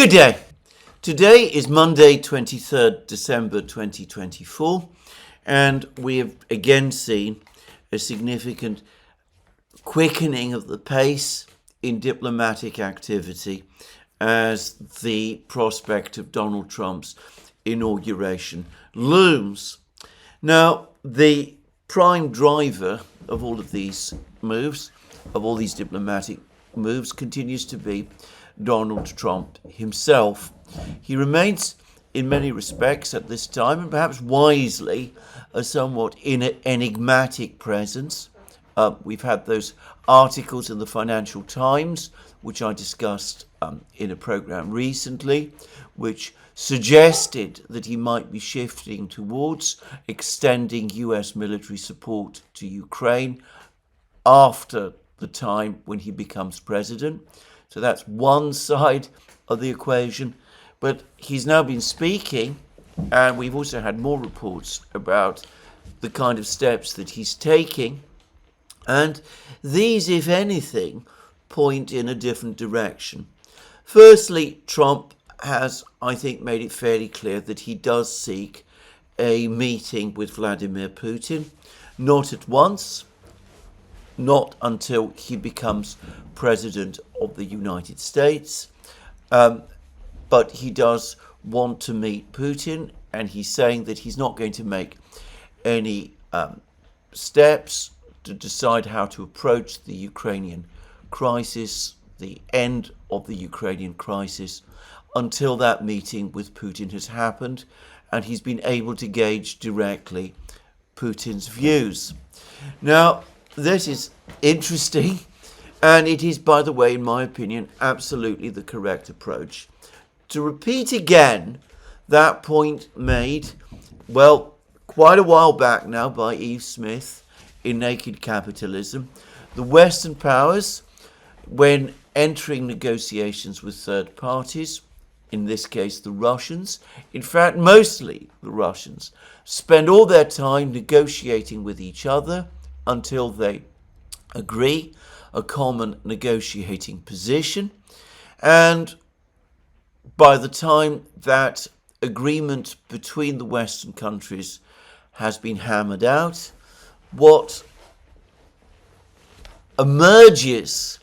Good day. Today is Monday, 23rd December 2024, and we have again seen a significant quickening of the pace in diplomatic activity as the prospect of Donald Trump's inauguration looms. Now, the prime driver of all of these moves, of all these diplomatic moves, continues to be Donald Trump himself. He remains, in many respects at this time, and perhaps wisely, a somewhat enigmatic presence. We've had those articles in the Financial Times, which I discussed in a program recently, which suggested that he might be shifting towards extending US military support to Ukraine after the time when he becomes president. So that's one side of the equation. But he's now been speaking, and we've also had more reports about the kind of steps that he's taking. And these, if anything, point in a different direction. Firstly, Trump has, I think, made it fairly clear that he does seek a meeting with Vladimir Putin, not at once, not until he becomes president of the United States, but he does want to meet Putin, and he's saying that he's not going to make any steps to decide how to approach the Ukrainian crisis, the end of the Ukrainian crisis, until that meeting with Putin has happened and he's been able to gauge directly Putin's views. Now, this is interesting, and it is, by the way, in my opinion, absolutely the correct approach. To repeat again that point made, well, quite a while back now by Eve Smith in Naked Capitalism, the Western powers, when entering negotiations with third parties, in this case the Russians, in fact mostly the Russians, spend all their time negotiating with each other until they agree a common negotiating position. And by the time that agreement between the Western countries has been hammered out, what emerges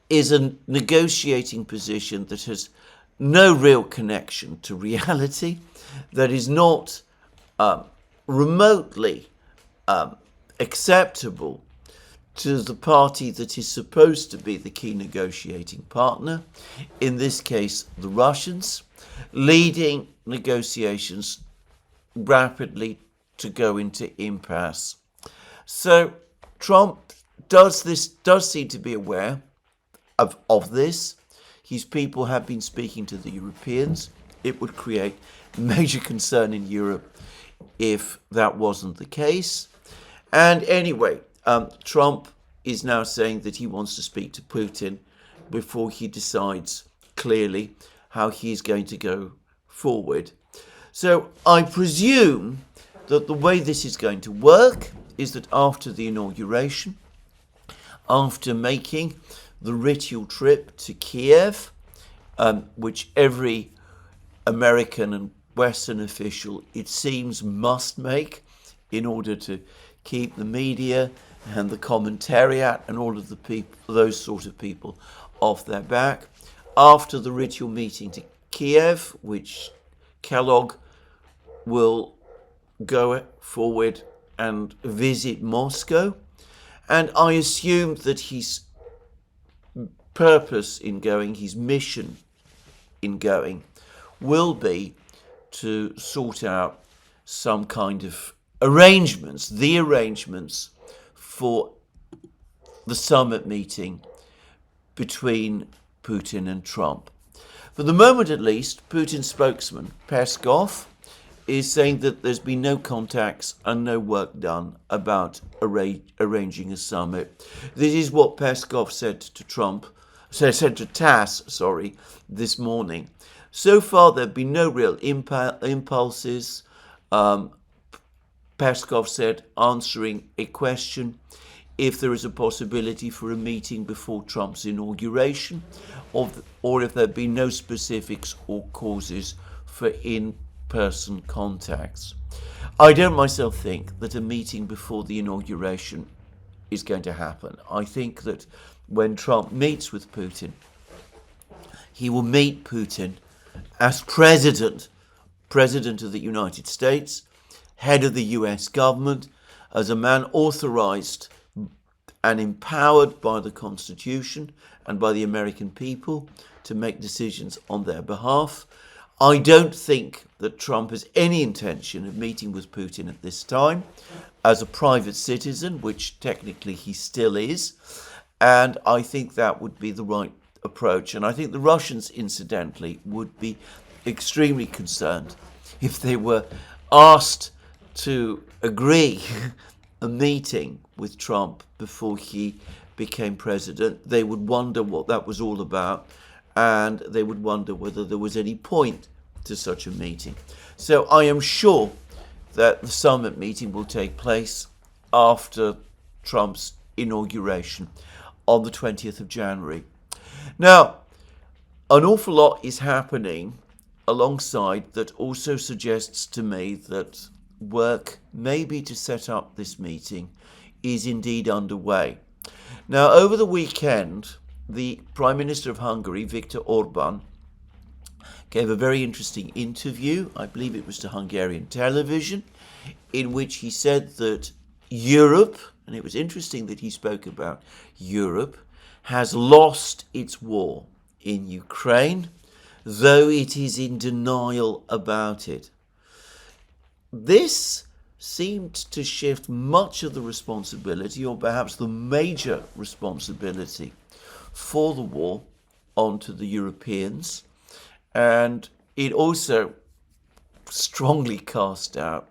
is a negotiating position that has no real connection to reality, that is not remotely acceptable to the party that is supposed to be the key negotiating partner, in this case the Russians, leading negotiations rapidly to go into impasse. So Trump does seem to be aware of this. His people have been speaking to the Europeans. It would create major concern in Europe if that wasn't the case. And anyway, Trump is now saying that he wants to speak to Putin before he decides clearly how he's going to go forward. So I presume that the way this is going to work is that after the inauguration, after making the ritual trip to Kiev, which every American and Western official, it seems, must make in order to keep the media and the commentariat and all of the people, those sort of people, off their back. After the ritual meeting to Kiev, which Kellogg will go forward and visit Moscow, and I assume that his purpose in going, his mission in going, will be to sort out some kind of arrangements, the arrangements for the summit meeting between Putin and Trump. For the moment, at least, Putin's spokesman, Peskov, is saying that there's been no contacts and no work done about arranging a summit. This is what Peskov said to TASS, this morning. So far, there have been no real impulses. Peskov said, answering a question if there is a possibility for a meeting before Trump's inauguration, or if there have been no specifics or causes for in-person contacts. I don't myself think that a meeting before the inauguration is going to happen. I think that when Trump meets with Putin, he will meet Putin as president of the United States, head of the US government, as a man authorized and empowered by the Constitution and by the American people to make decisions on their behalf. I don't think that Trump has any intention of meeting with Putin at this time as a private citizen, which technically he still is, and I think that would be the right approach. And I think the Russians, incidentally, would be extremely concerned if they were asked to agree a meeting with Trump before he became president. They would wonder what that was all about, and they would wonder whether there was any point to such a meeting. So I am sure that the summit meeting will take place after Trump's inauguration on the 20th of January. Now, an awful lot is happening alongside that also suggests to me that work maybe to set up this meeting is indeed underway. Now, over the weekend, the Prime Minister of Hungary, Viktor Orban, gave a very interesting interview, I believe it was to Hungarian television, in which he said that Europe, and it was interesting that he spoke about Europe, has lost its war in Ukraine, though it is in denial about it. This seemed to shift much of the responsibility, or perhaps the major responsibility, for the war onto the Europeans. And it also strongly cast doubt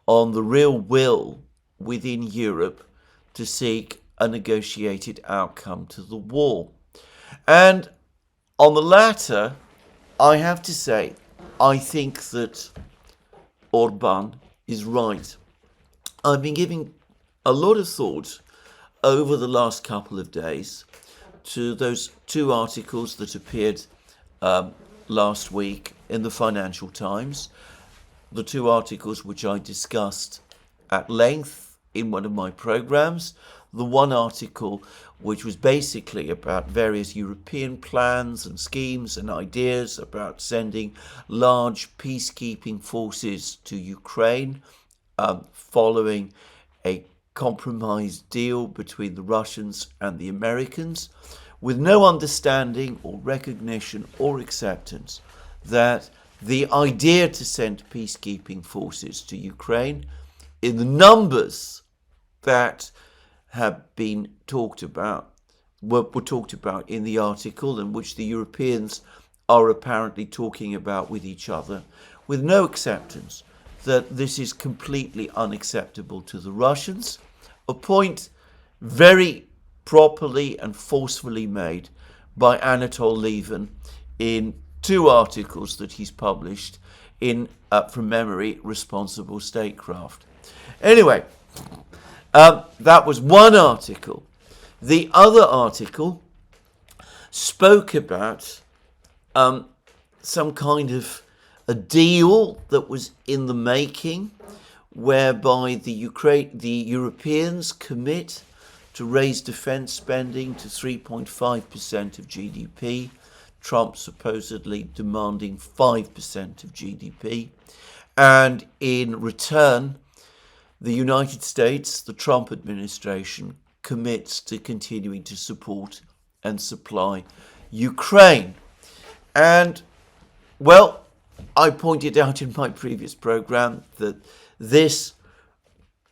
on the real will within Europe to seek a negotiated outcome to the war. And on the latter, I have to say, I think that Orban is right. I've been giving a lot of thought over the last couple of days to those two articles that appeared last week in the Financial Times, the two articles which I discussed at length in one of my programs. The one article which was basically about various European plans and schemes and ideas about sending large peacekeeping forces to Ukraine following a compromise deal between the Russians and the Americans, with no understanding or recognition or acceptance that the idea to send peacekeeping forces to Ukraine in the numbers that have been talked about, were talked about in the article, and which the Europeans are apparently talking about with each other, with no acceptance that this is completely unacceptable to the Russians, a point very properly and forcefully made by Anatol Lieven in two articles that he's published in, from memory, Responsible Statecraft. Anyway, that was one article. The other article spoke about some kind of a deal that was in the making, whereby the Europeans commit to raise defense spending to 3.5% of GDP, Trump supposedly demanding 5% of GDP, and in return, the United States, the Trump administration, commits to continuing to support and supply Ukraine. And, well, I pointed out in my previous program that this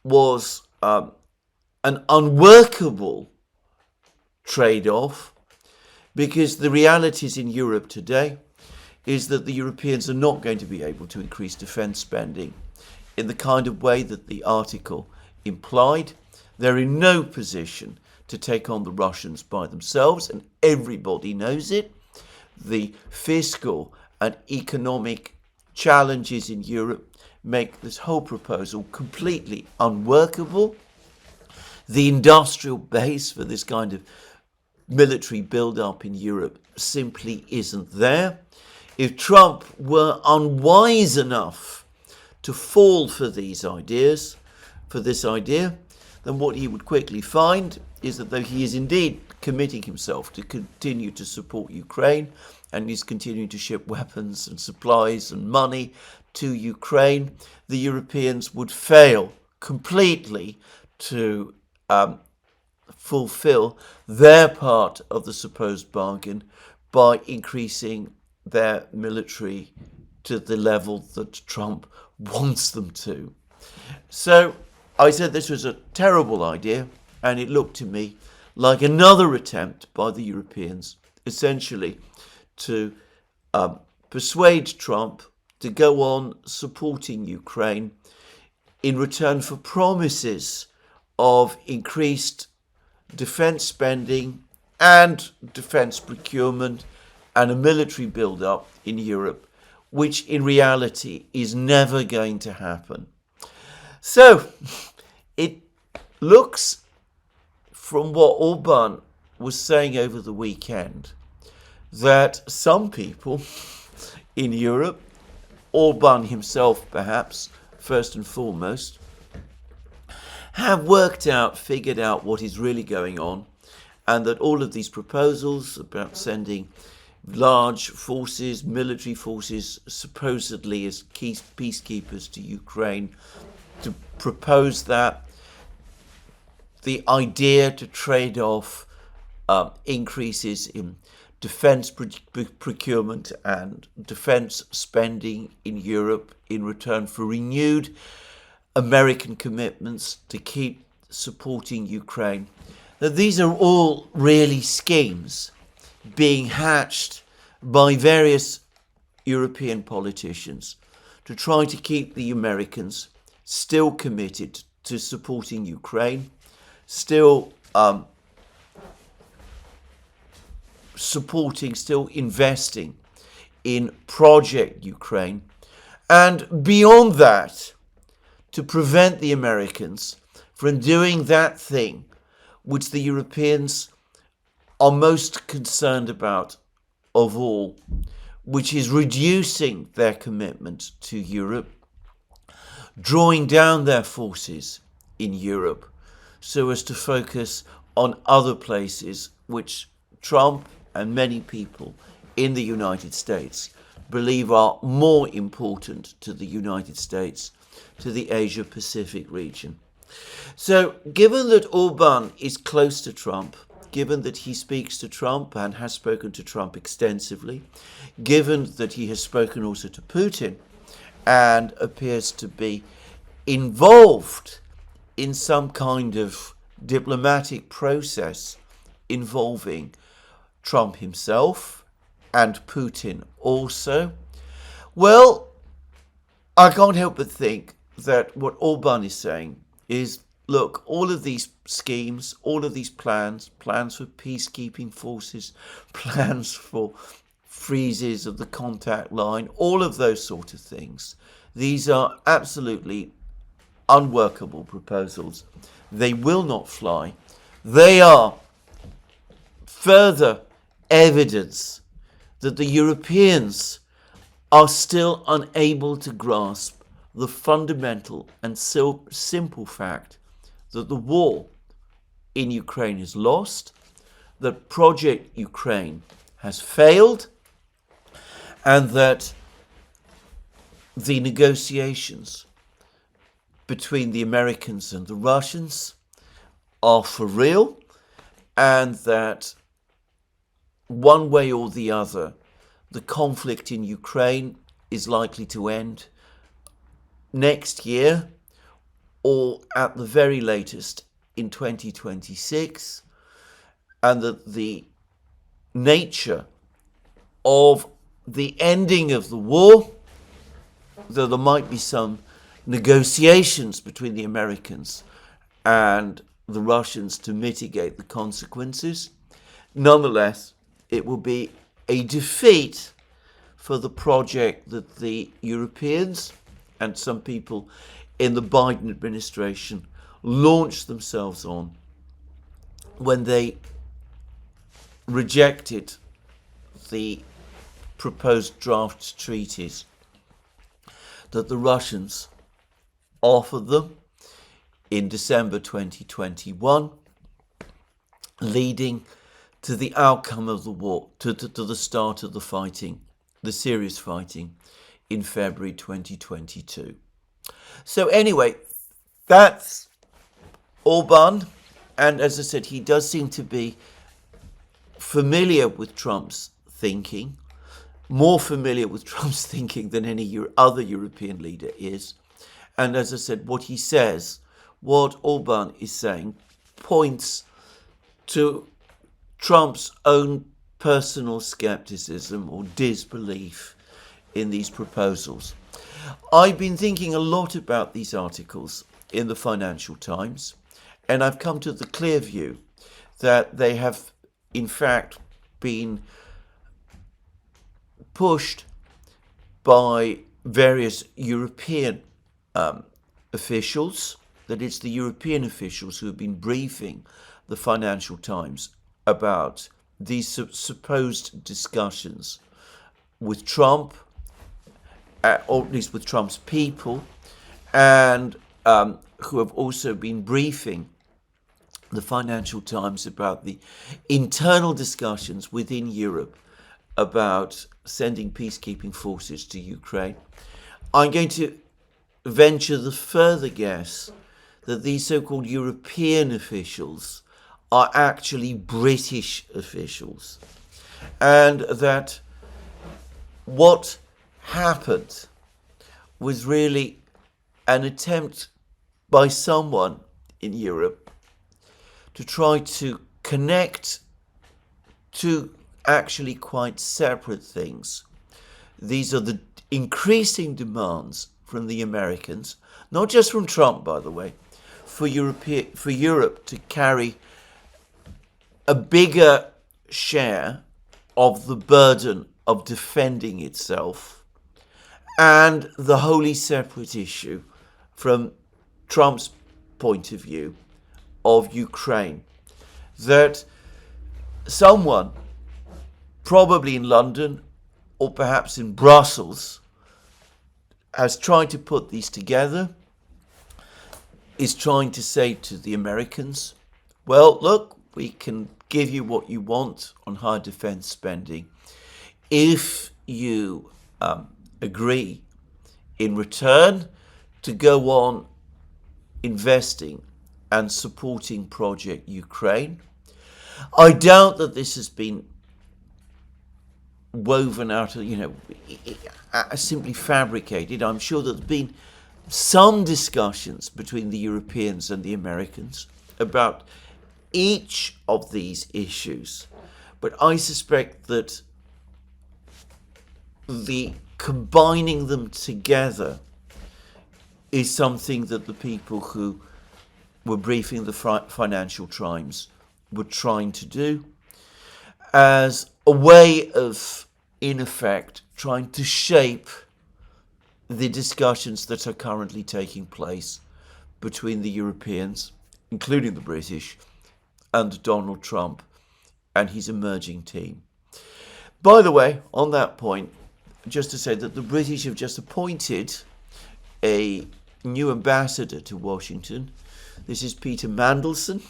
was an unworkable trade-off, because the realities in Europe today is that the Europeans are not going to be able to increase defense spending in the kind of way that the article implied. They're in no position to take on the Russians by themselves, and everybody knows it. The fiscal and economic challenges in Europe make this whole proposal completely unworkable. The industrial base for this kind of military build-up in Europe simply isn't there. If Trump were unwise enough to fall for this idea, then what he would quickly find is that though he is indeed committing himself to continue to support Ukraine, and he's continuing to ship weapons and supplies and money to Ukraine, the Europeans would fail completely to fulfill their part of the supposed bargain by increasing their military to the level that Trump wants them to. So I said this was a terrible idea, and it looked to me like another attempt by the Europeans essentially to persuade Trump to go on supporting Ukraine in return for promises of increased defense spending and defense procurement and a military build-up in Europe, which in reality is never going to happen. So it looks, from what Orban was saying over the weekend, that some people in Europe, Orban himself perhaps first and foremost, have figured out what is really going on, and that all of these proposals about sending large forces, military forces, supposedly as peacekeepers to Ukraine, to propose that, the idea to trade off increases in defense procurement and defense spending in Europe in return for renewed American commitments to keep supporting Ukraine. Now, these are all really schemes being hatched by various European politicians to try to keep the Americans still committed to supporting Ukraine, still still investing in Project Ukraine, and beyond that, to prevent the Americans from doing that thing which the Europeans are most concerned about of all, which is reducing their commitment to Europe, drawing down their forces in Europe so as to focus on other places which Trump and many people in the United States believe are more important to the United States, to the Asia-Pacific region. So given that Orban is close to Trump, given that he speaks to Trump and has spoken to Trump extensively, given that he has spoken also to Putin and appears to be involved in some kind of diplomatic process involving Trump himself and Putin also, well, I can't help but think that what Orban is saying is, look, all of these schemes, all of these plans for peacekeeping forces, plans for freezes of the contact line, all of those sort of things, these are absolutely unworkable proposals. They will not fly. They are further evidence that the Europeans are still unable to grasp the fundamental and so simple fact that the war in Ukraine is lost, that Project Ukraine has failed, and that the negotiations between the Americans and the Russians are for real, and that one way or the other, the conflict in Ukraine is likely to end next year, or at the very latest in 2026, and that the nature of the ending of the war, though there might be some negotiations between the Americans and the Russians to mitigate the consequences, nonetheless, it will be a defeat for the project that the Europeans and some people in the Biden administration launched themselves on when they rejected the proposed draft treaties that the Russians offered them in December 2021, leading to the outcome of the war, to the start of the fighting, the serious fighting in February 2022. So anyway, that's Orban, and as I said, he does seem to be familiar with Trump's thinking, more familiar with Trump's thinking than any other European leader is. And as I said, what he says, what Orban is saying, points to Trump's own personal skepticism or disbelief in these proposals. I've been thinking a lot about these articles in the Financial Times, and I've come to the clear view that they have, in fact, been pushed by various European officials, that it's the European officials who have been briefing the Financial Times about these supposed discussions with Trump, or at least with Trump's people, and who have also been briefing the Financial Times about the internal discussions within Europe about sending peacekeeping forces to Ukraine. I'm going to venture the further guess that these so-called European officials are actually British officials, and that what happened was really an attempt by someone in Europe to try to connect two actually quite separate things. These are the increasing demands from the Americans, not just from Trump, by the way, for Europe to carry a bigger share of the burden of defending itself, and the wholly separate issue from Trump's point of view of Ukraine, that someone, probably in London or perhaps in Brussels, has tried to put these together, is trying to say to the Americans, well, look, we can give you what you want on high defense spending if you agree in return to go on investing and supporting Project Ukraine. I doubt that this has been woven out of, simply fabricated. I'm sure that there's been some discussions between the Europeans and the Americans about each of these issues, but I suspect that the combining them together is something that the people who were briefing the Financial Times were trying to do as a way of, in effect, trying to shape the discussions that are currently taking place between the Europeans, including the British, and Donald Trump and his emerging team. By the way, on that point, just to say that the British have just appointed a new ambassador to Washington. This is Peter Mandelson,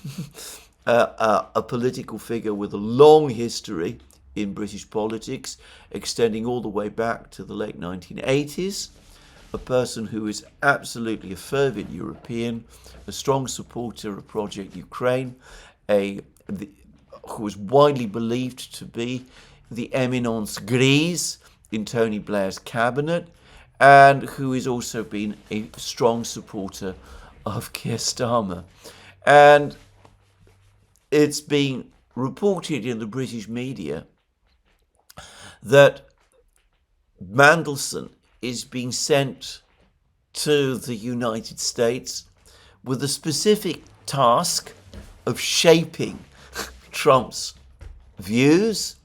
a political figure with a long history in British politics, extending all the way back to the late 1980s, a person who is absolutely a fervent European, a strong supporter of Project Ukraine, who is widely believed to be the eminence grise in Tony Blair's cabinet, and who has also been a strong supporter of Keir Starmer. And it's been reported in the British media that Mandelson is being sent to the United States with a specific task of shaping Trump's views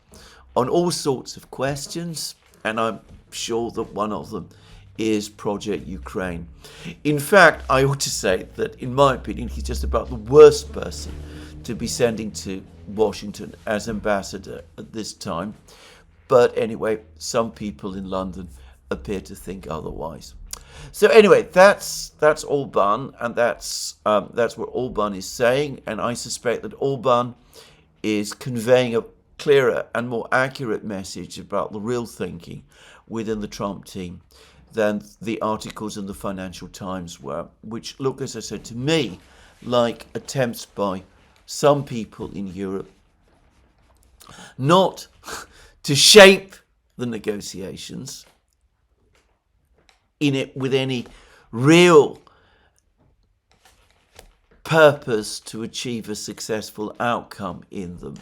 on all sorts of questions, and I'm sure that one of them is Project Ukraine. In fact, I ought to say that, in my opinion, he's just about the worst person to be sending to Washington as ambassador at this time. But anyway, some people in London appear to think otherwise. So anyway, that's ORBAN, and that's what ORBAN is saying, and I suspect that ORBAN is conveying a clearer and more accurate message about the real thinking within the Trump team than the articles in the Financial Times were, which look, as I said, to me, like attempts by some people in Europe not to shape the negotiations in it with any real purpose to achieve a successful outcome in them,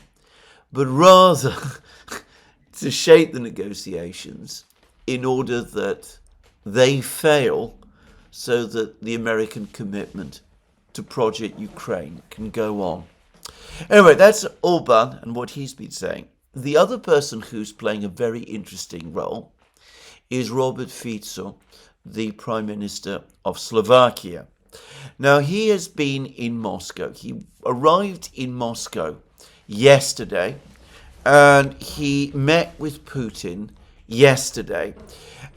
but rather to shape the negotiations in order that they fail so that the American commitment to Project Ukraine can go on. Anyway, that's ORBAN and what he's been saying. The other person who's playing a very interesting role is Robert Fico, the Prime Minister of Slovakia. Now, he has been in Moscow. He arrived in Moscow yesterday, and he met with Putin yesterday.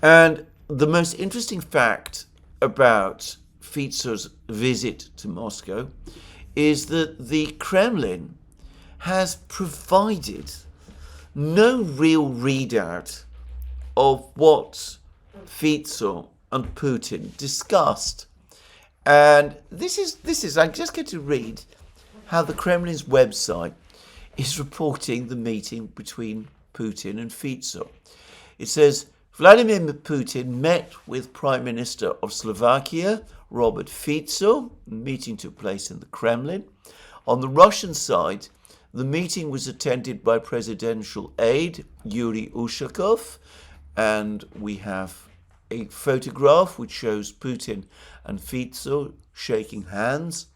And the most interesting fact about Fico's visit to Moscow is that the Kremlin has provided no real readout of what Fico and Putin discussed. And this is I'm just going to read how the Kremlin's website is reporting the meeting between Putin and Fico. It says, Vladimir Putin met with Prime Minister of Slovakia, Robert Fico. The meeting took place in the Kremlin. On the Russian side, the meeting was attended by presidential aide Yuri Ushakov, and we have a photograph which shows Putin and Fico shaking hands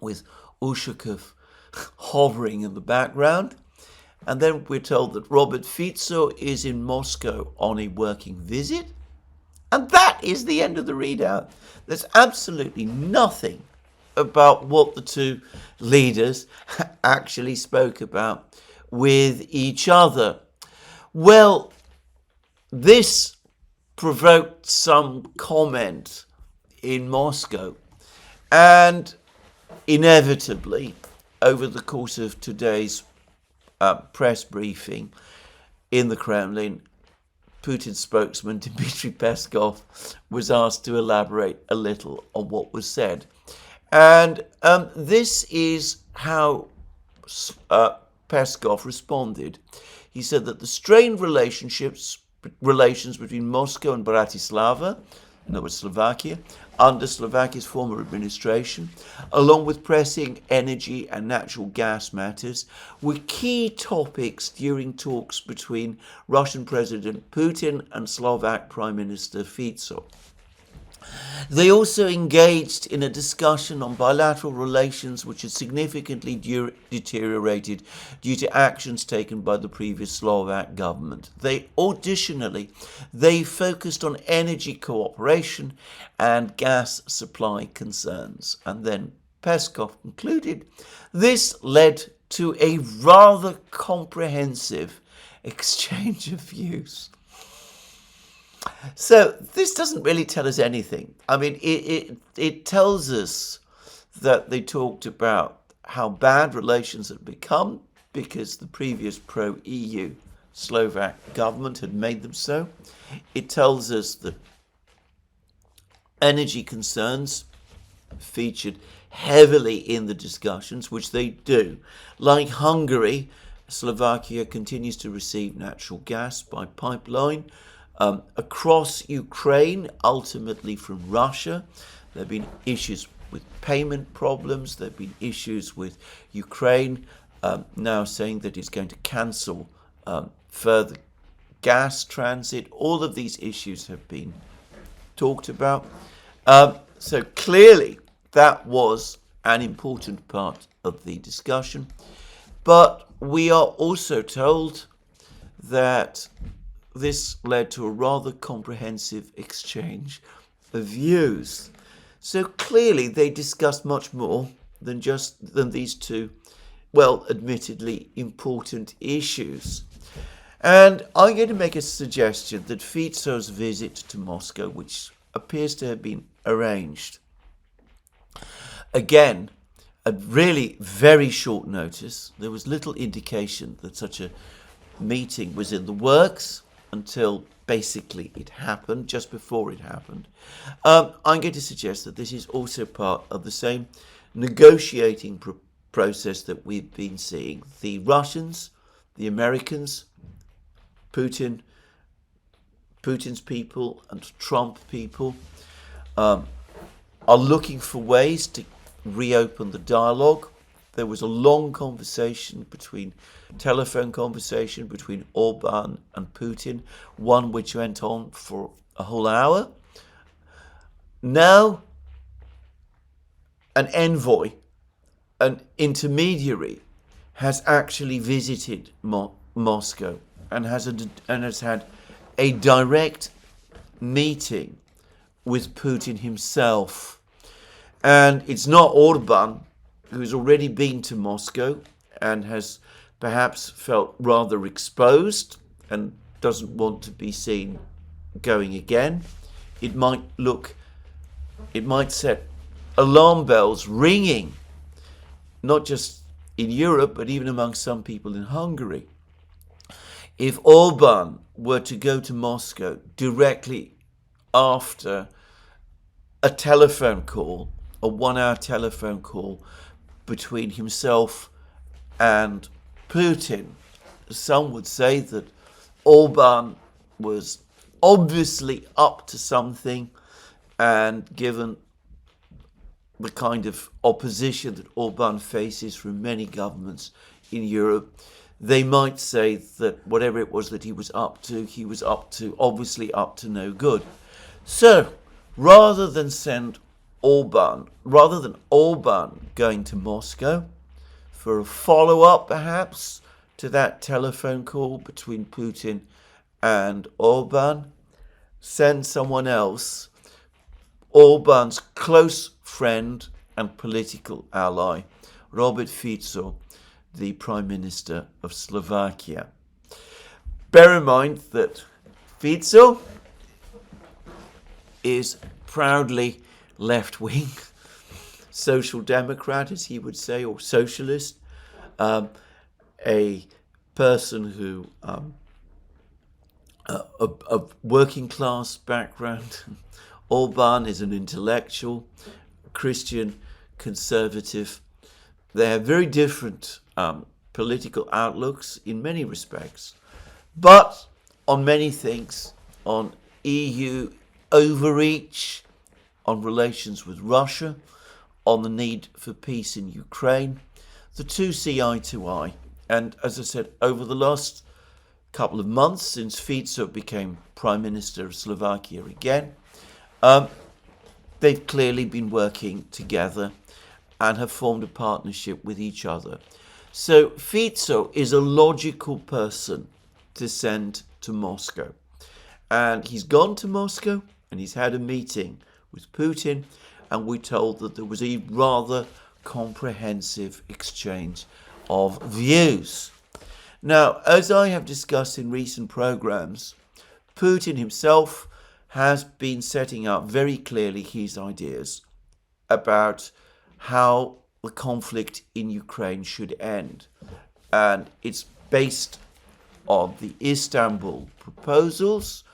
with Ushakov hovering in the background. And then we're told that Robert Fico is in Moscow on a working visit. And that is the end of the readout. There's absolutely nothing about what the two leaders actually spoke about with each other. Well, this provoked some comment in Moscow, and inevitably, over the course of today's press briefing in the Kremlin, Putin's spokesman Dmitry Peskov was asked to elaborate a little on what was said. And this is how Peskov responded. He said that the strained relations between Moscow and Bratislava, in other words Slovakia, under Slovakia's former administration, along with pressing energy and natural gas matters, were key topics during talks between Russian President Putin and Slovak Prime Minister Fico. They also engaged in a discussion on bilateral relations which had significantly deteriorated due to actions taken by the previous Slovak government. Additionally, they focused on energy cooperation and gas supply concerns. And then Peskov concluded, this led to a rather comprehensive exchange of views. So this doesn't really tell us anything. I mean, it tells us that they talked about how bad relations had become because the previous pro-EU Slovak government had made them so. It tells us that energy concerns featured heavily in the discussions, which they do. Like Hungary, Slovakia continues to receive natural gas by pipeline across Ukraine, ultimately from Russia. There have been issues with payment problems. There have been issues with Ukraine now saying that it's going to cancel further gas transit. All of these issues have been talked about. So clearly that was an important part of the discussion. But we are also told that this led to a rather comprehensive exchange of views. So clearly they discussed much more than these two, well, admittedly important issues. And I'm going to make a suggestion that Fico's visit to Moscow, which appears to have been arranged, again, at really very short notice, there was little indication that such a meeting was in the works until basically it happened, just before it happened. I'm going to suggest that this is also part of the same negotiating process that we've been seeing. The Russians, the Americans, Putin's people and Trump people are looking for ways to reopen the dialogue. There was a long telephone conversation between Orban and Putin, one which went on for a whole hour. Now, an envoy, an intermediary, has actually visited Moscow and has had a direct meeting with Putin himself. And it's not Orban, who's already been to Moscow and has perhaps felt rather exposed and doesn't want to be seen going again. It might set alarm bells ringing, not just in Europe, but even among some people in Hungary. If Orban were to go to Moscow directly after a telephone call, a 1-hour telephone call between himself and Putin, some would say that Orban was obviously up to something, and given the kind of opposition that Orban faces from many governments in Europe, they might say that whatever it was that he was up to obviously up to no good. So, rather than Orban going to Moscow for a follow-up perhaps to that telephone call between Putin and Orban, send someone else, Orban's close friend and political ally, Robert Fico, the Prime Minister of Slovakia. Bear in mind that Fico is proudly left-wing, social democrat, as he would say, or socialist, a person who of working class background. Orban is an intellectual, Christian, conservative. They have very different political outlooks in many respects, but on many things, on EU overreach, on relations with Russia, on the need for peace in Ukraine, the two see eye to eye. And as I said, over the last couple of months, since Fico became Prime Minister of Slovakia again, they've clearly been working together and have formed a partnership with each other. So Fico is a logical person to send to Moscow. And he's gone to Moscow and he's had a meeting with Putin, and we're told that there was a rather comprehensive exchange of views. Now, as I have discussed in recent programs, Putin himself has been setting up very clearly his ideas about how the conflict in Ukraine should end. And it's based on the Istanbul proposals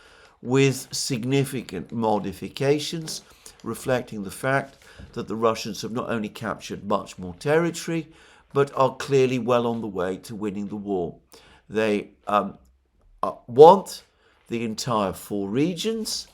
with significant modifications, reflecting the fact that the Russians have not only captured much more territory, but are clearly well on the way to winning the war. They want the entire 4 regions.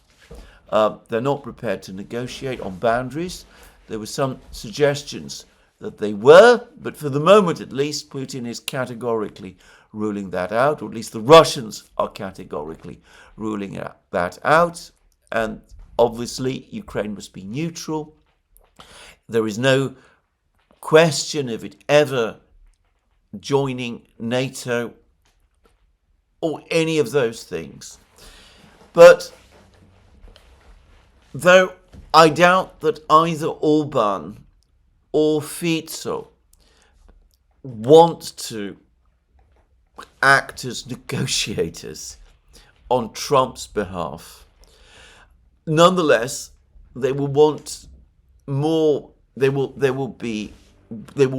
They're not prepared to negotiate on boundaries. There were some suggestions that they were, but for the moment at least, Putin is categorically ruling that out, or at least the Russians are categorically ruling that out. And obviously, Ukraine must be neutral. There is no question of it ever joining NATO or any of those things. But though I doubt that either Orban or Fico want to act as negotiators on Trump's behalf, nonetheless, they will want more. They will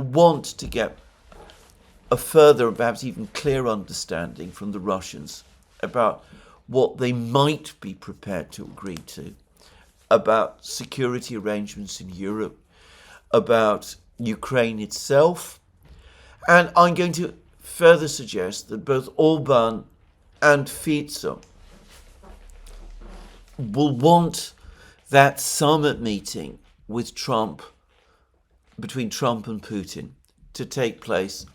want to get a further, perhaps even clear understanding from the Russians about what they might be prepared to agree to, about security arrangements in Europe, about Ukraine itself. And I'm going to further suggest that both Orban and Fico will want that summit meeting with Trump, between Trump and Putin, to take place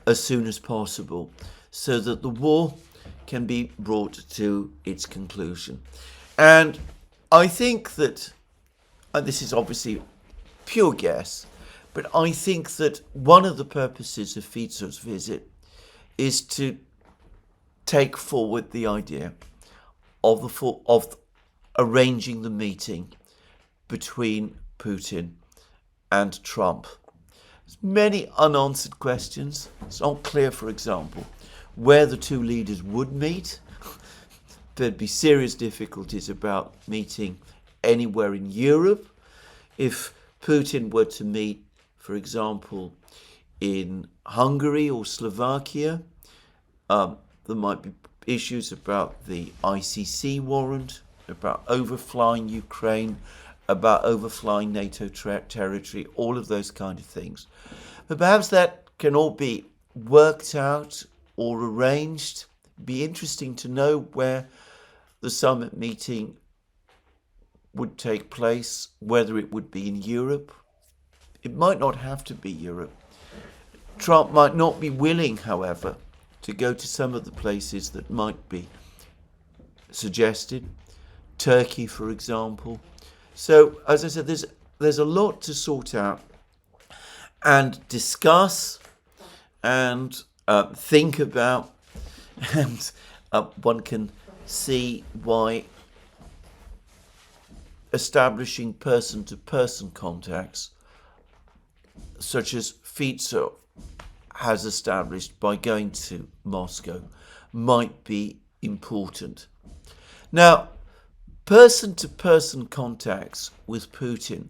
as soon as possible so that the war can be brought to its conclusion. And I think that, and this is obviously pure guess, but I think that one of the purposes of Fico's visit is to take forward the idea of arranging the meeting between Putin and Trump. There's many unanswered questions. It's not clear, for example, where the two leaders would meet. There'd be serious difficulties about meeting anywhere in Europe. If Putin were to meet, for example, in Hungary or Slovakia, there might be issues about the ICC warrant, about overflying Ukraine, about overflying NATO territory, all of those kind of things. But perhaps that can all be worked out or arranged. It'd be interesting to know where the summit meeting would take place, whether it would be in Europe. It might not have to be Europe. Trump might not be willing, however, to go to some of the places that might be suggested. Turkey, for example. So, as I said, there's a lot to sort out and discuss and think about, and one can see why establishing person-to-person contacts, such as Fico has established by going to Moscow, might be important. Now, person-to-person contacts with Putin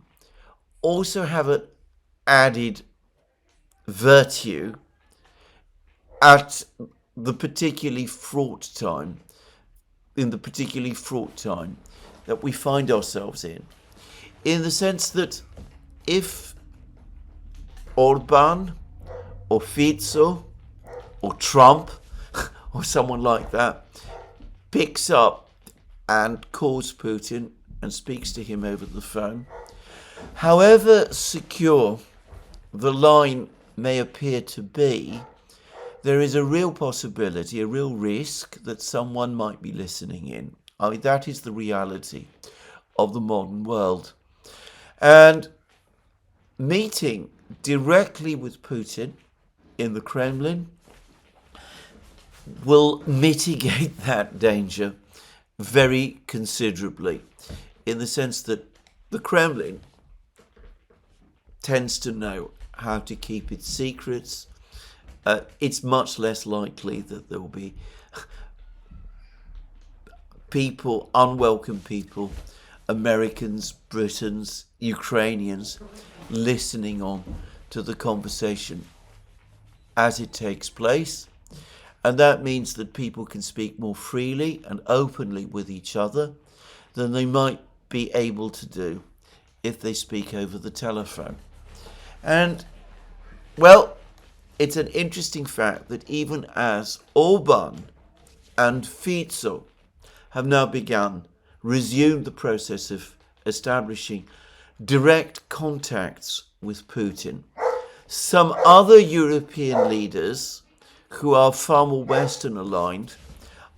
also have an added virtue at the particularly fraught time, that we find ourselves in the sense that if Orban or Fico or Trump or someone like that picks up and calls Putin and speaks to him over the phone, however secure the line may appear to be, there is a real possibility, a real risk that someone might be listening in. I mean, that is the reality of the modern world. And meeting directly with Putin in the Kremlin will mitigate that danger very considerably, in the sense that the Kremlin tends to know how to keep its secrets. It's much less likely that there will be people, unwelcome people, Americans, Britons, Ukrainians, listening on to the conversation as it takes place. And that means that people can speak more freely and openly with each other than they might be able to do if they speak over the telephone. And, well, it's an interesting fact that even as Orban and Fico have now resumed the process of establishing direct contacts with Putin, some other European leaders who are far more Western aligned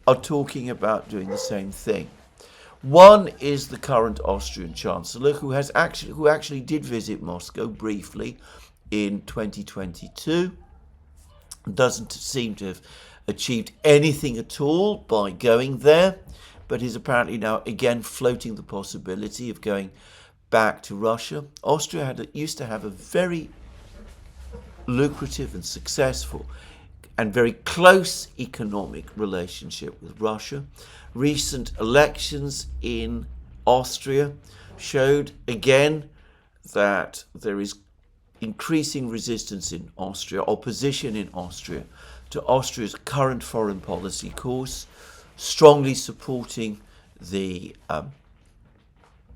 are talking about doing the same thing. One is the current Austrian Chancellor, who actually did visit Moscow briefly in 2022. Doesn't seem to have achieved anything at all by going there, but is apparently now again floating the possibility of going back to Russia. Austria used to have a very lucrative and successful and very close economic relationship with Russia. Recent elections in Austria showed again that there is increasing resistance in Austria, opposition in Austria to Austria's current foreign policy course, strongly supporting the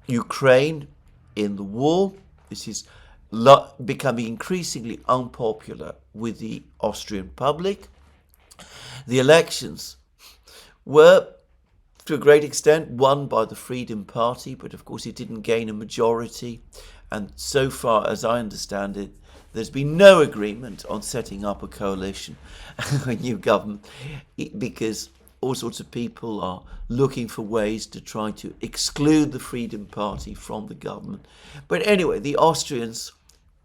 Ukraine in the war. This is becoming increasingly unpopular with the Austrian public. The elections were, to a great extent, won by the Freedom Party, but of course it didn't gain a majority. And so far as I understand it, there's been no agreement on setting up a coalition, a new government, because all sorts of people are looking for ways to try to exclude the Freedom Party from the government. But anyway, the Austrians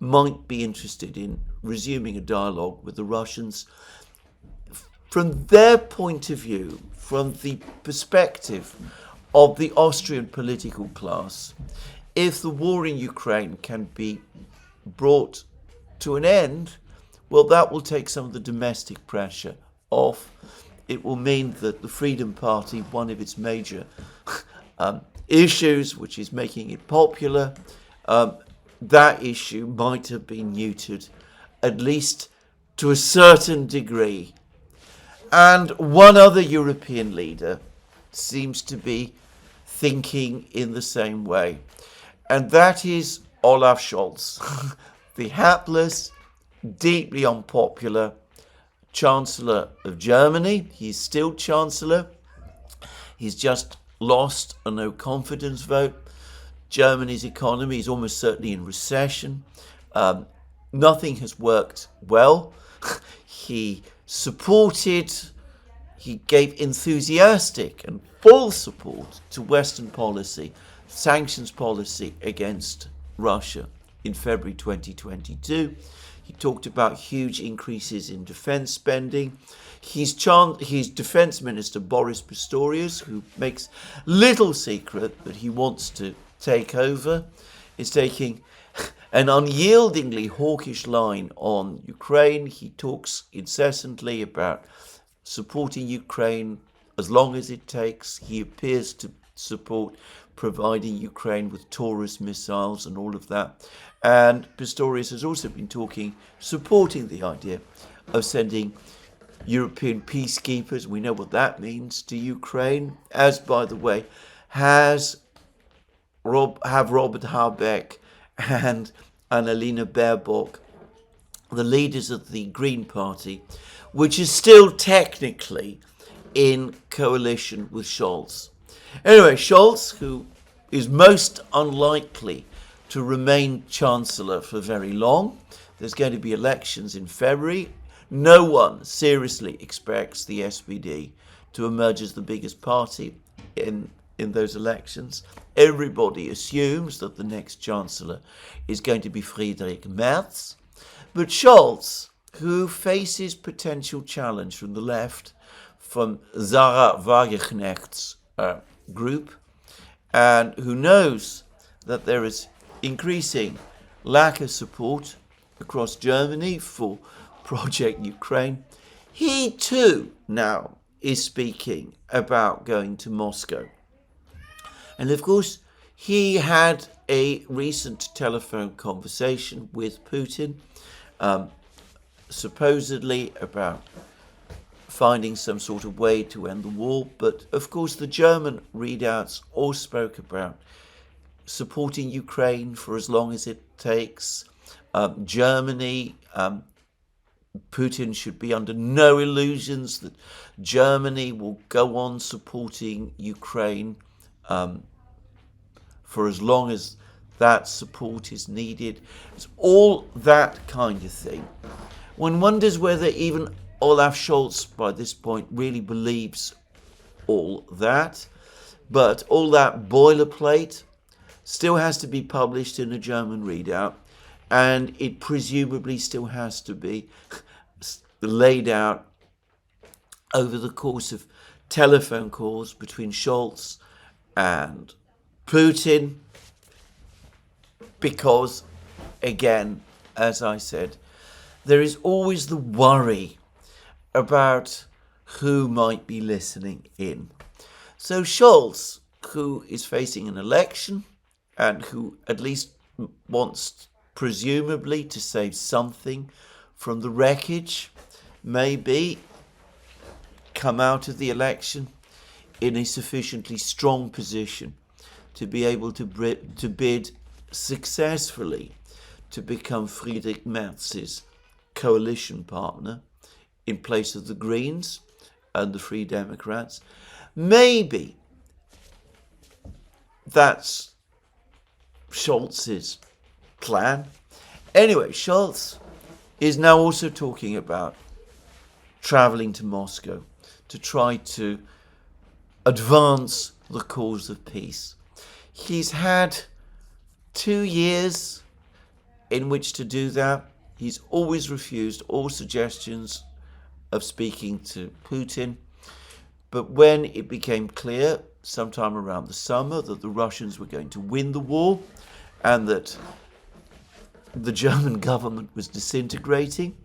might be interested in resuming a dialogue with the Russians. From their point of view, from the perspective of the Austrian political class, if the war in Ukraine can be brought to an end, well, that will take some of the domestic pressure off. It will mean that the Freedom Party, one of its major issues, which is making it popular, that issue might have been neutered, at least to a certain degree. And one other European leader seems to be thinking in the same way, and that is Olaf Scholz, the hapless, deeply unpopular Chancellor of Germany. He's still Chancellor. He's just lost a no-confidence vote. Germany's economy is almost certainly in recession. Nothing has worked well. He gave enthusiastic and full support to Western policy, sanctions policy against Russia in February 2022. He talked about huge increases in defense spending. His defense minister, Boris Pistorius, who makes little secret that he wants to take over, is taking an unyieldingly hawkish line on Ukraine. He talks incessantly about supporting Ukraine as long as it takes. He appears to support providing Ukraine with Taurus missiles and all of that. And Pistorius has also been supporting the idea of sending European peacekeepers. We know what that means to Ukraine, as, by the way, have Robert Habeck and Annalena Baerbock, the leaders of the Green Party, which is still technically in coalition with Scholz. Anyway, Scholz, who is most unlikely to remain Chancellor for very long. There's going to be elections in February. No one seriously expects the SPD to emerge as the biggest party in those elections. Everybody assumes that the next Chancellor is going to be Friedrich Merz. But Scholz, who faces potential challenge from the left, from Sarah Wagenknecht's group, and who knows that there is increasing lack of support across Germany for Project Ukraine, he too now is speaking about going to Moscow. And of course, he had a recent telephone conversation with Putin, supposedly about finding some sort of way to end the war. But of course, the German readouts all spoke about supporting Ukraine for as long as it takes. Germany, Putin should be under no illusions that Germany will go on supporting Ukraine for as long as that support is needed. It's all that kind of thing. One wonders whether even Olaf Scholz by this point really believes all that, but all that boilerplate still has to be published in a German readout, and it presumably still has to be laid out over the course of telephone calls between Scholz and Putin, because, again, as I said, there is always the worry about who might be listening in. So Scholz, who is facing an election and who at least wants, presumably, to save something from the wreckage, maybe come out of the election in a sufficiently strong position to be able to bid successfully to become Friedrich Merz's coalition partner in place of the Greens and the Free Democrats. Maybe that's Scholz's plan. Anyway, Scholz is now also talking about traveling to Moscow to try to advance the cause of peace. He's had 2 years in which to do that. He's always refused all suggestions of speaking to Putin. But when it became clear, sometime around the summer, that the Russians were going to win the war and that the German government was disintegrating,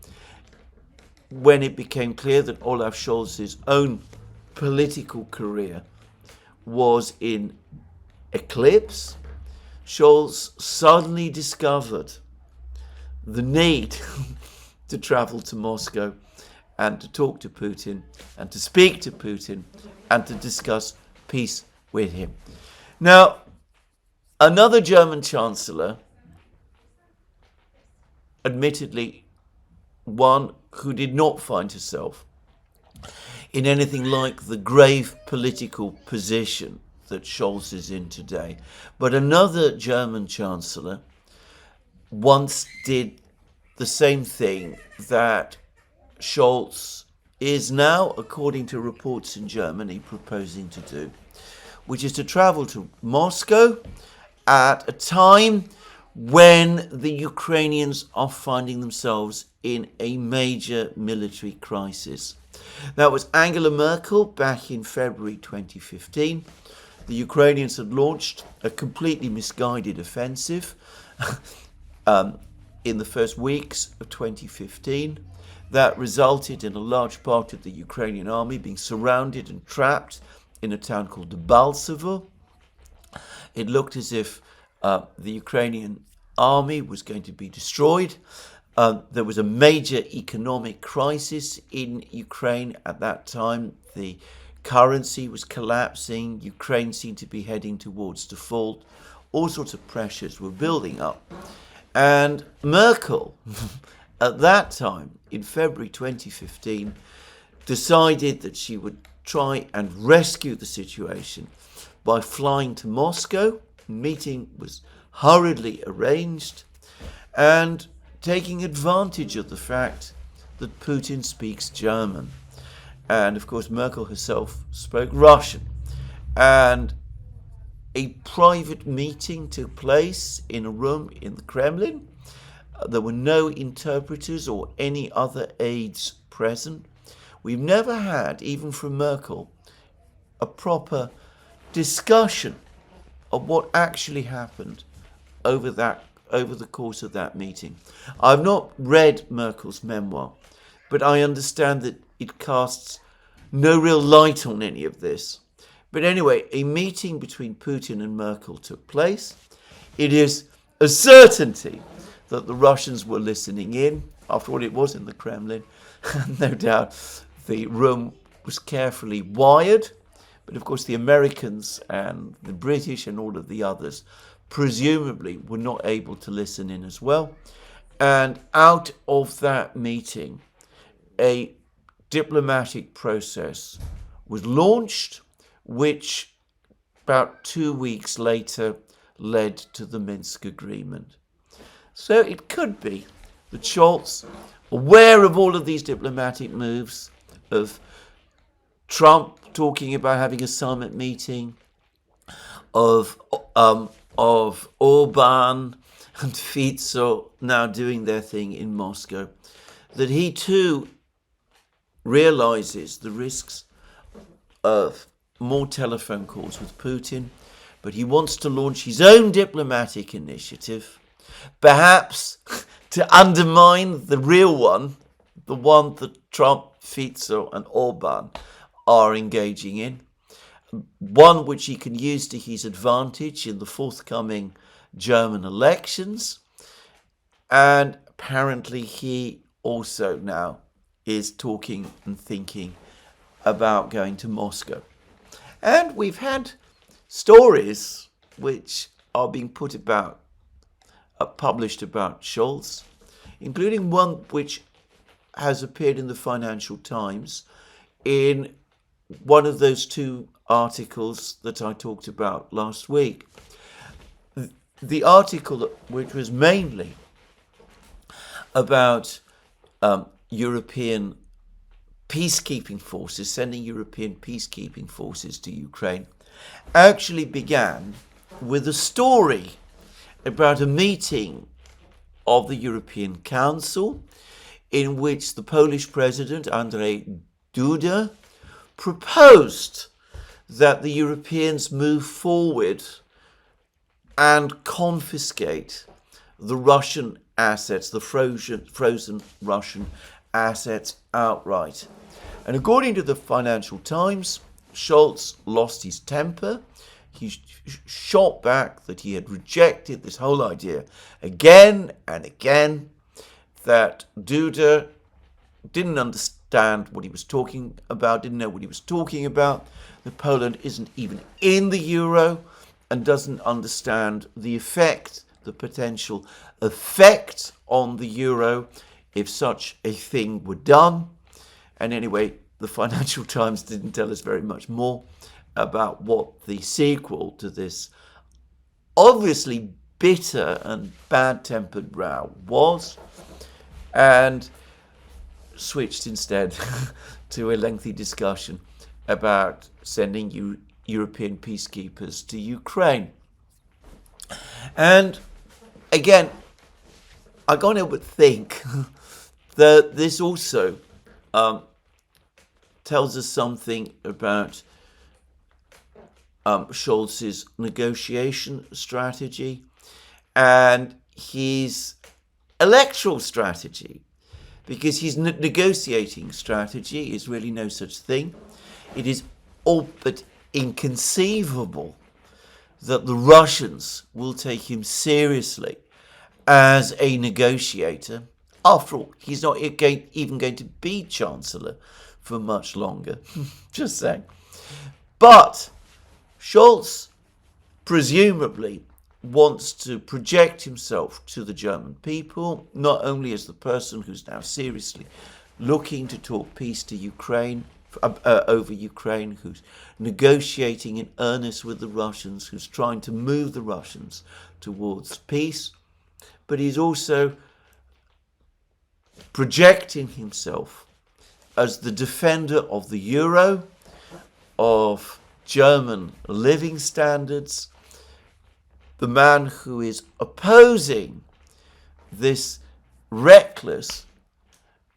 when it became clear that Olaf Scholz's own political career was in eclipse, Scholz suddenly discovered the need to travel to Moscow and to talk to Putin and to speak to Putin and to discuss peace with him. Now, another German chancellor, admittedly one who did not find herself in anything like the grave political position that Scholz is in today, but another German chancellor once did the same thing that Scholz is now, according to reports in Germany, proposing to do, which is to travel to Moscow at a time when the Ukrainians are finding themselves in a major military crisis. That was Angela Merkel back in February 2015. The Ukrainians had launched a completely misguided offensive in the first weeks of 2015 that resulted in a large part of the Ukrainian army being surrounded and trapped in a town called Debaltsevo. It looked as if the Ukrainian army was going to be destroyed. There was a major economic crisis in Ukraine at that time. The currency was collapsing. Ukraine seemed to be heading towards default. All sorts of pressures were building up. And Merkel, at that time, in February 2015, decided that she would try and rescue the situation by flying to Moscow. A meeting was hurriedly arranged and taking advantage of the fact that Putin speaks German. And of course, Merkel herself spoke Russian. And a private meeting took place in a room in the Kremlin. There were no interpreters or any other aides present. We've never had, even from Merkel, a proper discussion of what actually happened over the course of that meeting. I've not read Merkel's memoir, but I understand that it casts no real light on any of this. But anyway, a meeting between Putin and Merkel took place. It is a certainty that the Russians were listening in. After all, it was in the Kremlin. No doubt the room was carefully wired. But of course, the Americans and the British and all of the others presumably were not able to listen in as well. And out of that meeting, a diplomatic process was launched, which about 2 weeks later led to the Minsk agreement. So it could be that Scholz, aware of all of these diplomatic moves, of Trump talking about having a summit meeting, of ORBAN and Fico now doing their thing in Moscow, that he too realizes the risks of more telephone calls with Putin, but he wants to launch his own diplomatic initiative, perhaps to undermine the real one, the one that Trump, Fico and ORBAN are engaging in, one which he can use to his advantage in the forthcoming German elections. And apparently he also now is talking and thinking about going to Moscow. And we've had stories which are being published about Scholz, including one which has appeared in the Financial Times in one of those two articles that I talked about last week. The article, which was mainly about European peacekeeping forces, sending European peacekeeping forces to Ukraine, actually began with a story about a meeting of the European Council in which the Polish president, Andrzej Duda, proposed that the Europeans move forward and confiscate the Russian assets, the frozen Russian assets outright. And according to the Financial Times, Scholz lost his temper. He shot back that he had rejected this whole idea again and again, that Duda didn't understand what he was talking about, didn't know what he was talking about, that Poland isn't even in the euro and doesn't understand the effect, the potential effect on the euro if such a thing were done. And anyway, the Financial Times didn't tell us very much more about what the sequel to this obviously bitter and bad-tempered row was, and switched instead to a lengthy discussion about sending European peacekeepers to Ukraine. And again, I can't help but think that this also tells us something about Scholz's negotiation strategy and his electoral strategy, because his negotiating strategy is really no such thing. It is all but inconceivable that the Russians will take him seriously as a negotiator. After all, he's not even going to be Chancellor for much longer. Just saying. But Scholz presumably wants to project himself to the German people, not only as the person who's now seriously looking to talk peace to Ukraine, over Ukraine, who's negotiating in earnest with the Russians, who's trying to move the Russians towards peace, but he's also projecting himself as the defender of the euro, of German living standards, the man who is opposing this reckless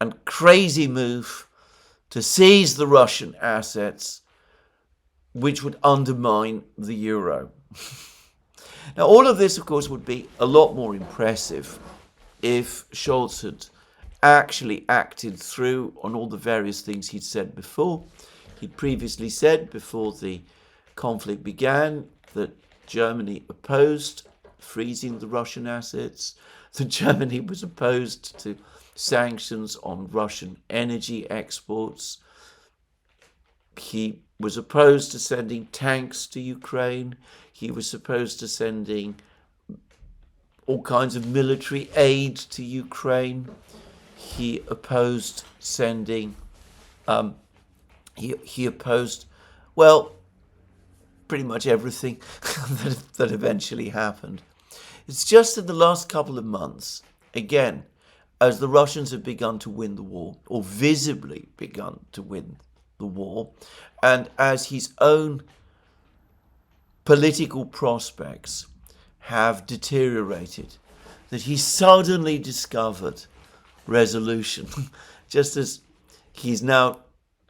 and crazy move to seize the Russian assets, which would undermine the euro. Now, all of this, of course, would be a lot more impressive if Scholz had actually acted through on all the various things he'd said before. He'd previously said, before the conflict began, that Germany opposed freezing the Russian assets, that Germany was opposed to sanctions on Russian energy exports. He was opposed to sending tanks to Ukraine. He was opposed to sending all kinds of military aid to Ukraine. He opposed sending, he opposed, well, pretty much everything that eventually happened. It's just in the last couple of months, again, as the Russians have begun to win the war, or visibly begun to win the war, and as his own political prospects have deteriorated, that he suddenly discovered resolution. Just as he's now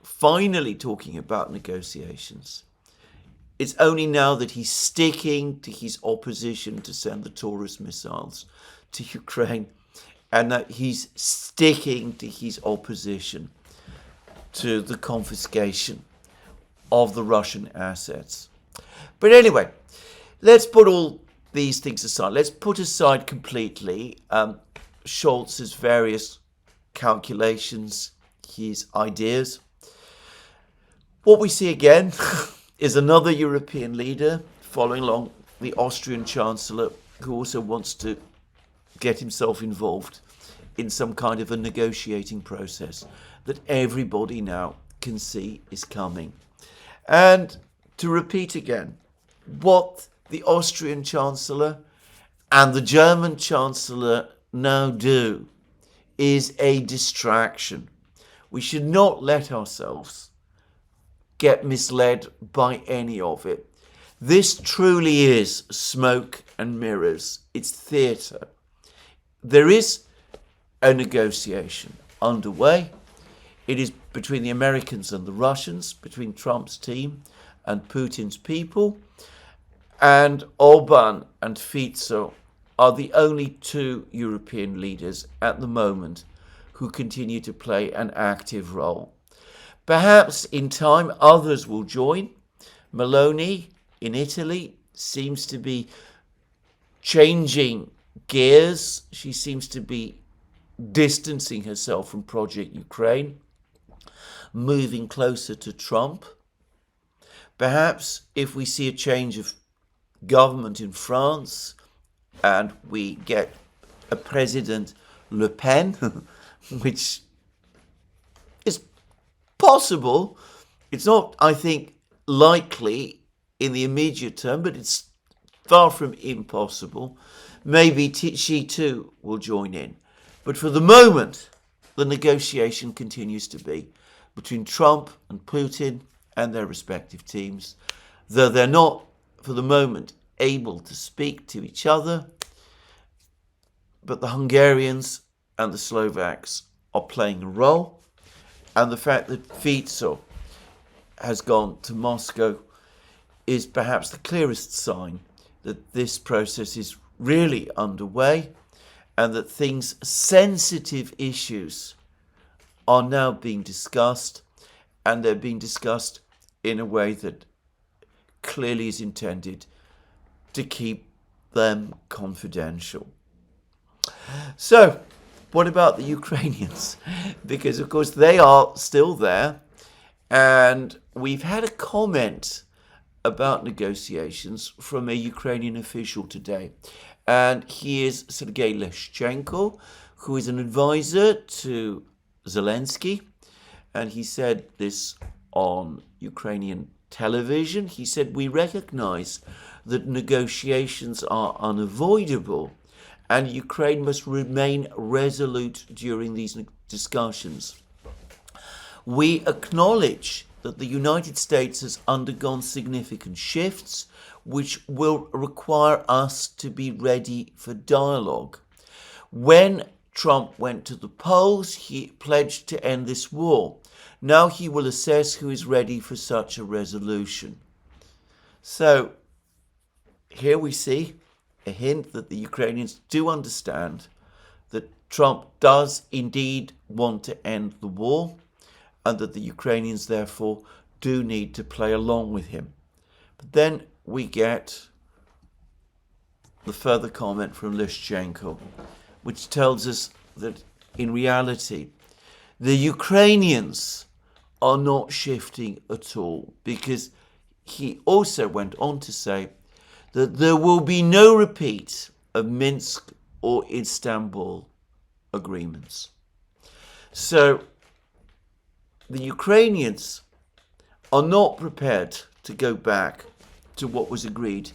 finally talking about negotiations. It's only now that he's sticking to his opposition to send the Taurus missiles to Ukraine, and that he's sticking to his opposition to the confiscation of the Russian assets. But anyway, let's put all these things aside. Let's put aside completely Scholz's various calculations, his ideas. What we see again is another European leader following along the Austrian Chancellor, who also wants to get himself involved in some kind of a negotiating process that everybody now can see is coming. And to repeat again, what the Austrian Chancellor and the German Chancellor now do is a distraction. We should not let ourselves get misled by any of it. This truly is smoke and mirrors. It's theatre. There is a negotiation underway. It is between the Americans and the Russians, between Trump's team and Putin's people. And ORBAN and Fico are the only two European leaders at the moment who continue to play an active role. Perhaps in time others will join. Meloni in Italy seems to be changing gears. She seems to be distancing herself from Project Ukraine, moving closer to Trump. Perhaps if we see a change of government in France and we get a President Le Pen, which is possible. It's not, I think, likely in the immediate term, but it's far from impossible. Maybe she too will join in. But for the moment, the negotiation continues to be between Trump and Putin and their respective teams, though they're not, for the moment, able to speak to each other. But the Hungarians and the Slovaks are playing a role. And the fact that Fico has gone to Moscow is perhaps the clearest sign that this process is really underway and that sensitive issues are now being discussed, and they're being discussed in a way that clearly is intended to keep them confidential. So, what about the Ukrainians? Because, of course, they are still there. And we've had a comment about negotiations from a Ukrainian official today. And he is Sergei Leshchenko, who is an advisor to Zelensky. And he said this on Ukrainian television. He said, "We recognize that negotiations are unavoidable, and Ukraine must remain resolute during these discussions. We acknowledge that the United States has undergone significant shifts, which will require us to be ready for dialogue. When Trump went to the polls, he pledged to end this war. Now he will assess who is ready for such a resolution." So here we see a hint that the Ukrainians do understand that Trump does indeed want to end the war, and that the Ukrainians therefore do need to play along with him. But then we get the further comment from Leshchenko, which tells us that in reality, the Ukrainians are not shifting at all, because he also went on to say that there will be no repeat of Minsk or Istanbul agreements. So the Ukrainians are not prepared to go back to what was agreed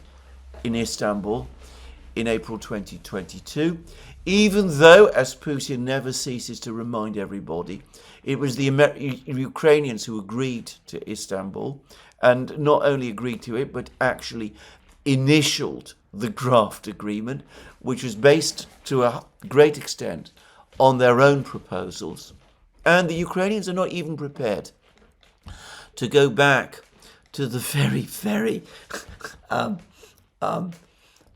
in Istanbul in April 2022, even though, as Putin never ceases to remind everybody, it was the Ukrainians who agreed to Istanbul, and not only agreed to it, but actually initialed the draft agreement, which was based to a great extent on their own proposals. And the Ukrainians are not even prepared to go back to the very, very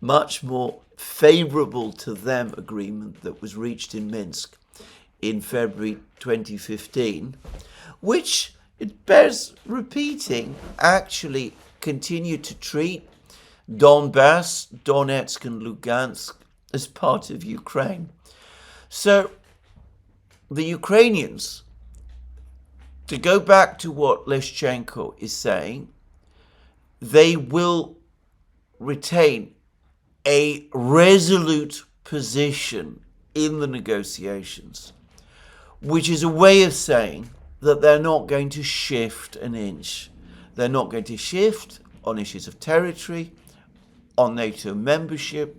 much more favourable to them agreement that was reached in Minsk in February 2015, which, it bears repeating, actually continued to treat Donbass, Donetsk and Lugansk as part of Ukraine. So the Ukrainians, to go back to what Leshchenko is saying, they will retain a resolute position in the negotiations, which is a way of saying that they're not going to shift an inch. They're not going to shift on issues of territory, on NATO membership,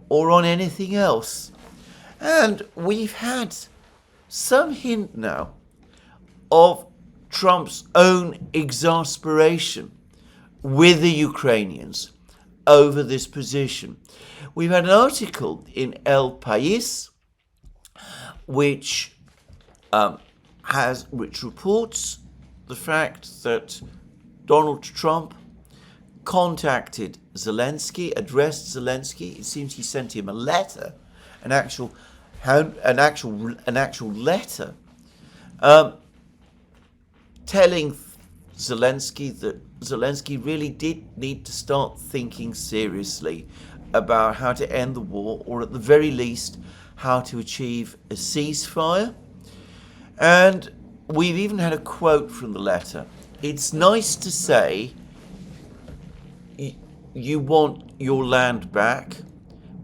or on anything else. And we've had some hint now of Trump's own exasperation with the Ukrainians over this position. We've had an article in El País which reports the fact that Donald Trump contacted Zelensky, addressed Zelensky. It seems he sent him a letter, an actual letter, telling Zelensky that Zelensky really did need to start thinking seriously about how to end the war, or at the very least, how to achieve a ceasefire. And we've even had a quote from the letter. It's nice to say you want your land back,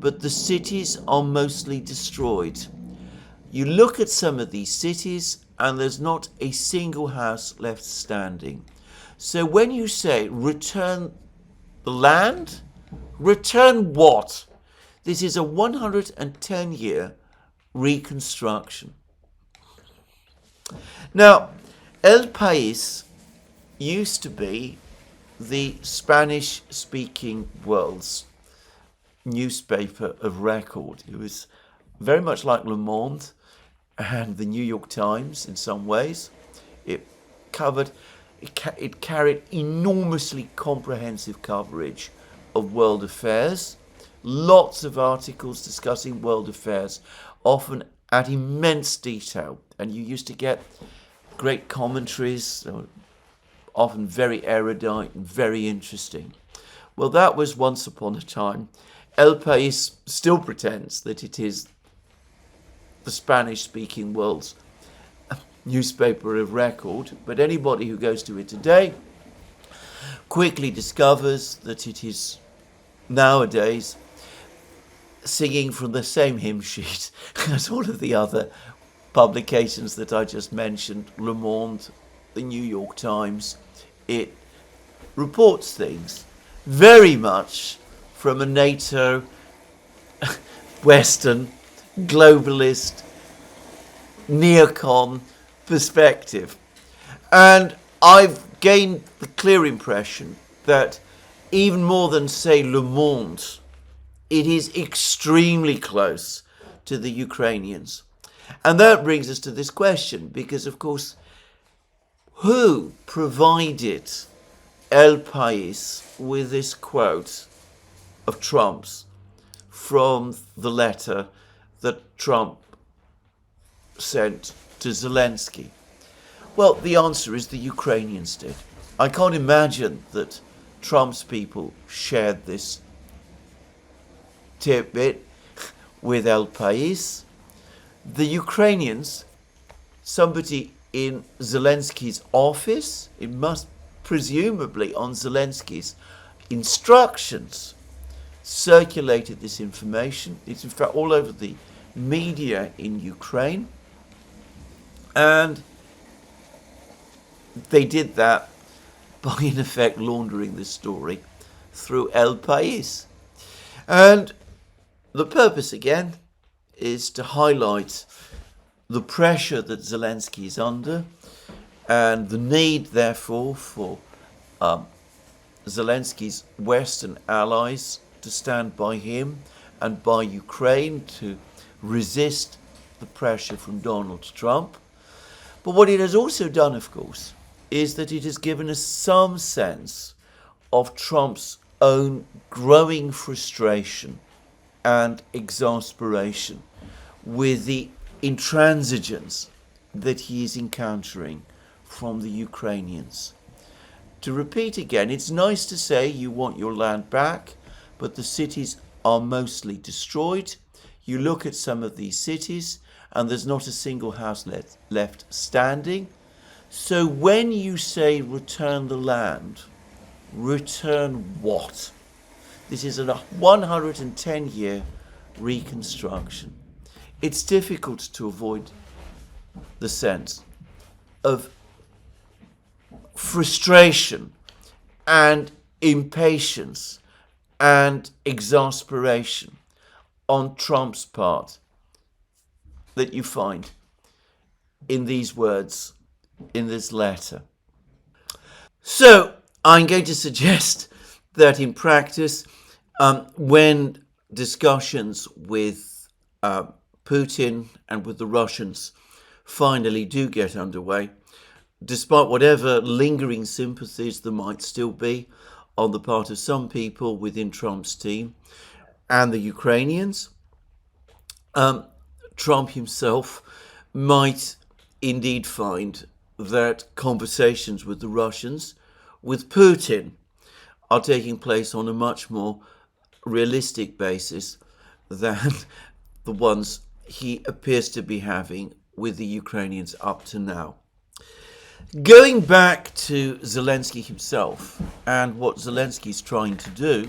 but the cities are mostly destroyed. You look at some of these cities and there's not a single house left standing. So when you say return the land, return what? This is a 110-year reconstruction. Now, El País used to be the Spanish-speaking world's newspaper of record. It was very much like Le Monde and the New York Times in some ways. It carried enormously comprehensive coverage of world affairs, lots of articles discussing world affairs, often at immense detail, and you used to get great commentaries, often very erudite and very interesting. Well, that was once upon a time. El País still pretends that it is the Spanish-speaking world's newspaper of record, but anybody who goes to it today quickly discovers that it is nowadays singing from the same hymn sheet as all of the other publications that I just mentioned, Le Monde, the New York Times. It reports things very much from a NATO, Western, globalist, neocon perspective. And I've gained the clear impression that even more than, say, Le Monde, it is extremely close to the Ukrainians. And that brings us to this question, because, of course, who provided El País with this quote of Trump's from the letter that Trump sent to Zelensky? Well, the answer is the Ukrainians did. I can't imagine that Trump's people shared this tidbit with El País. The Ukrainians, somebody in Zelensky's office, it must presumably on Zelensky's instructions, circulated this information. It's in fact all over the media in Ukraine. And they did that by, in effect, laundering this story through El País. And the purpose, again, is to highlight the pressure that Zelensky is under and the need, therefore, for Zelensky's Western allies to stand by him and by Ukraine to resist the pressure from Donald Trump. But what it has also done, of course, is that it has given us some sense of Trump's own growing frustration and exasperation with the intransigence that he is encountering from the Ukrainians. To repeat again, it's nice to say you want your land back, but the cities are mostly destroyed. You look at some of these cities and there's not a single house left standing. So when you say return the land, return what? This is a 110-year reconstruction. It's difficult to avoid the sense of frustration and impatience and exasperation on Trump's part that you find in these words, in this letter. So I'm going to suggest that in practice, when discussions with Putin and with the Russians finally do get underway, despite whatever lingering sympathies there might still be on the part of some people within Trump's team and the Ukrainians, Trump himself might indeed find that conversations with the Russians, with Putin, are taking place on a much more realistic basis than the ones he appears to be having with the Ukrainians up to now. Going back to Zelensky himself and what Zelensky's trying to do,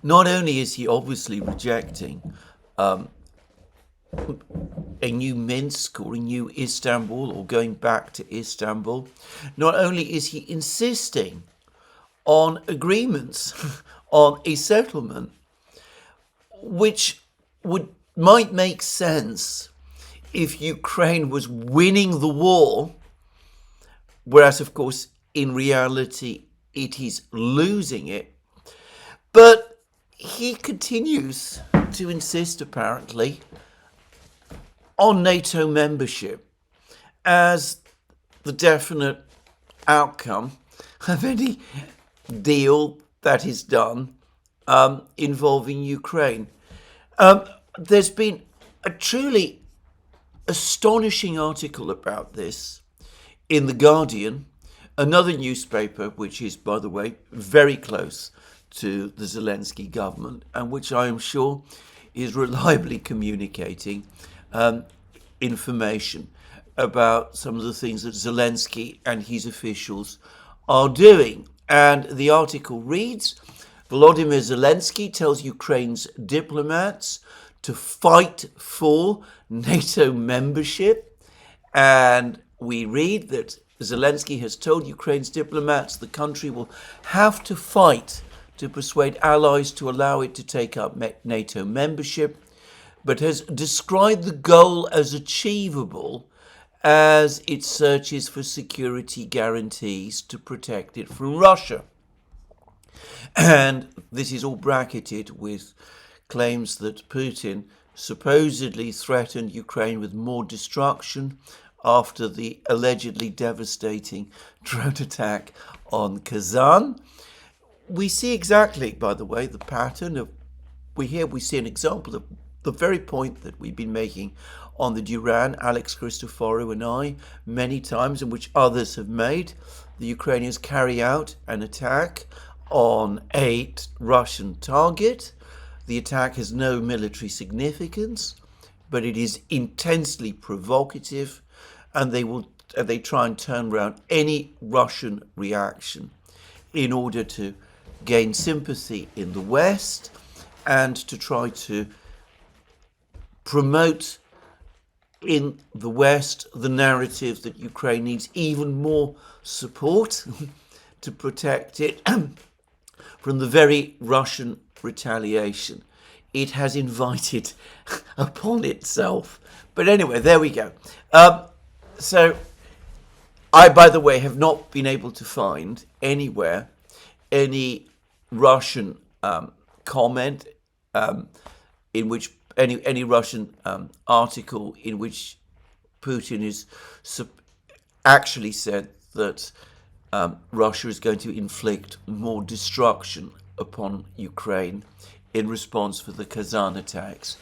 not only is he obviously rejecting a new Minsk or a new Istanbul or going back to Istanbul, not only is he insisting on agreements, on a settlement, which might make sense if Ukraine was winning the war, whereas, of course, in reality, it is losing it. But he continues to insist, apparently, on NATO membership as the definite outcome of any deal that is done involving Ukraine. There's been a truly astonishing article about this in The Guardian, another newspaper which is, by the way, very close to the Zelensky government and which I am sure is reliably communicating information about some of the things that Zelensky and his officials are doing. And the article reads, Volodymyr Zelensky tells Ukraine's diplomats to fight for NATO membership. And we read that Zelensky has told Ukraine's diplomats the country will have to fight to persuade allies to allow it to take up NATO membership, but has described the goal as achievable as it searches for security guarantees to protect it from Russia. And this is all bracketed with claims that Putin supposedly threatened Ukraine with more destruction after the allegedly devastating drone attack on Kazan. We see exactly, by the way, the pattern of, we see an example of the very point that we've been making on the Duran, Alex Christoforou and I, many times, and which others have made. The Ukrainians carry out an attack on a Russian target. The attack has no military significance, but it is intensely provocative, and they try and turn around any Russian reaction in order to gain sympathy in the West and to try to promote in the West the narrative that Ukraine needs even more support to protect it from the very Russian retaliation it has invited upon itself. But anyway, there we go. So I, by the way, have not been able to find anywhere any Russian comment in which any Russian article in which Putin is actually said that Russia is going to inflict more destruction upon Ukraine in response for the Kazan attacks.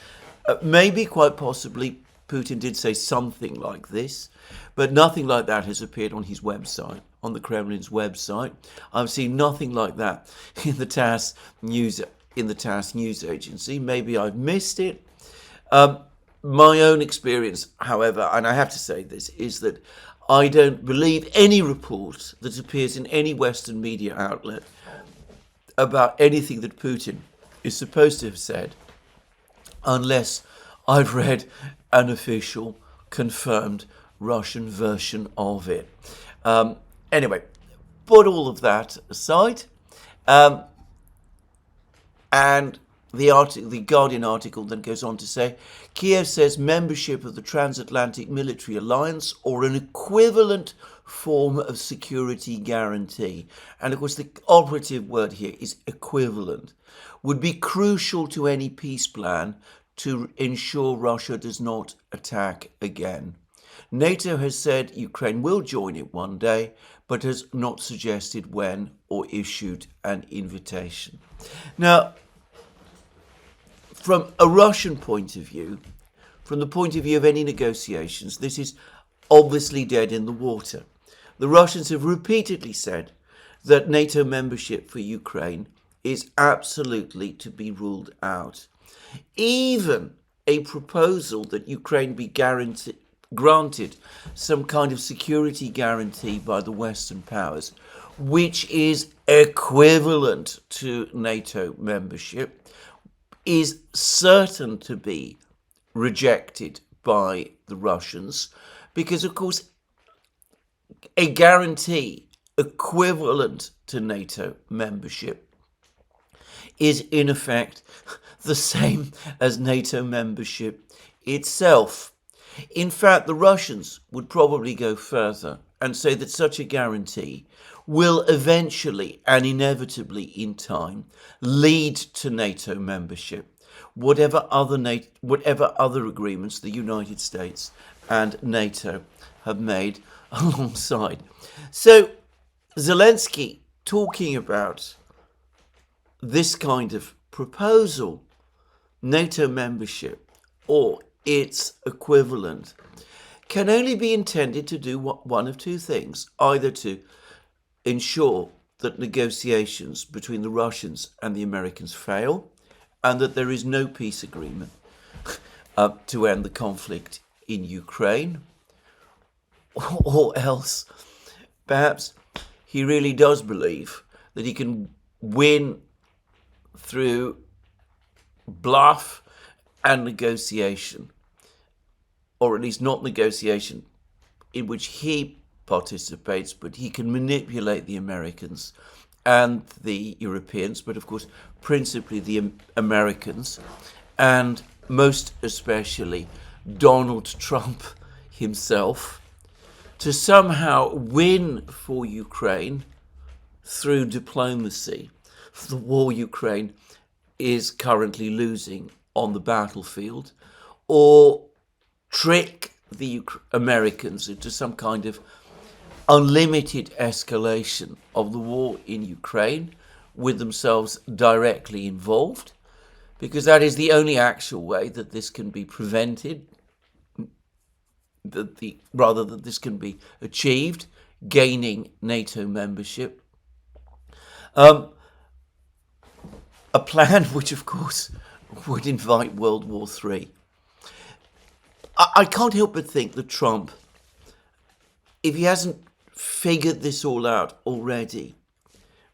Maybe, quite possibly, Putin did say something like this, but nothing like that has appeared on his website, on the Kremlin's website. I've seen nothing like that in the TASS news agency. Maybe I've missed it. My own experience, however, and I have to say this, is that I don't believe any report that appears in any Western media outlet about anything that Putin is supposed to have said, unless I've read an official, confirmed Russian version of it. Anyway, put all of that aside, and the Guardian article then goes on to say, Kiev says membership of the Transatlantic Military Alliance or an equivalent form of security guarantee, and of course the operative word here is equivalent, would be crucial to any peace plan to ensure Russia does not attack again. NATO has said Ukraine will join it one day, but has not suggested when or issued an invitation. Now, from a Russian point of view, from the point of view of any negotiations, this is obviously dead in the water. The Russians have repeatedly said that NATO membership for Ukraine is absolutely to be ruled out. Even a proposal that Ukraine be granted some kind of security guarantee by the Western powers, which is equivalent to NATO membership, is certain to be rejected by the Russians, because, of course, a guarantee equivalent to NATO membership is, in effect, the same as NATO membership itself. In fact, the Russians would probably go further and say that such a guarantee will eventually and inevitably in time lead to NATO membership, whatever other agreements the United States and NATO have made alongside. So Zelensky talking about this kind of proposal, NATO membership or its equivalent, can only be intended to do one of two things: either to ensure that negotiations between the Russians and the Americans fail, and that there is no peace agreement to end the conflict in Ukraine, or else perhaps he really does believe that he can win through bluff and negotiation, or at least not negotiation in which he participates, but he can manipulate the Americans and the Europeans, but of course principally the Americans, and most especially Donald Trump himself, to somehow win for Ukraine through diplomacy the war Ukraine is currently losing on the battlefield, or trick the Americans into some kind of unlimited escalation of the war in Ukraine with themselves directly involved, because that is the only actual way that this can be prevented, that this can be achieved, gaining NATO membership. A plan which, of course, would invite World War III. I can't help but think that Trump, if he hasn't figured this all out already,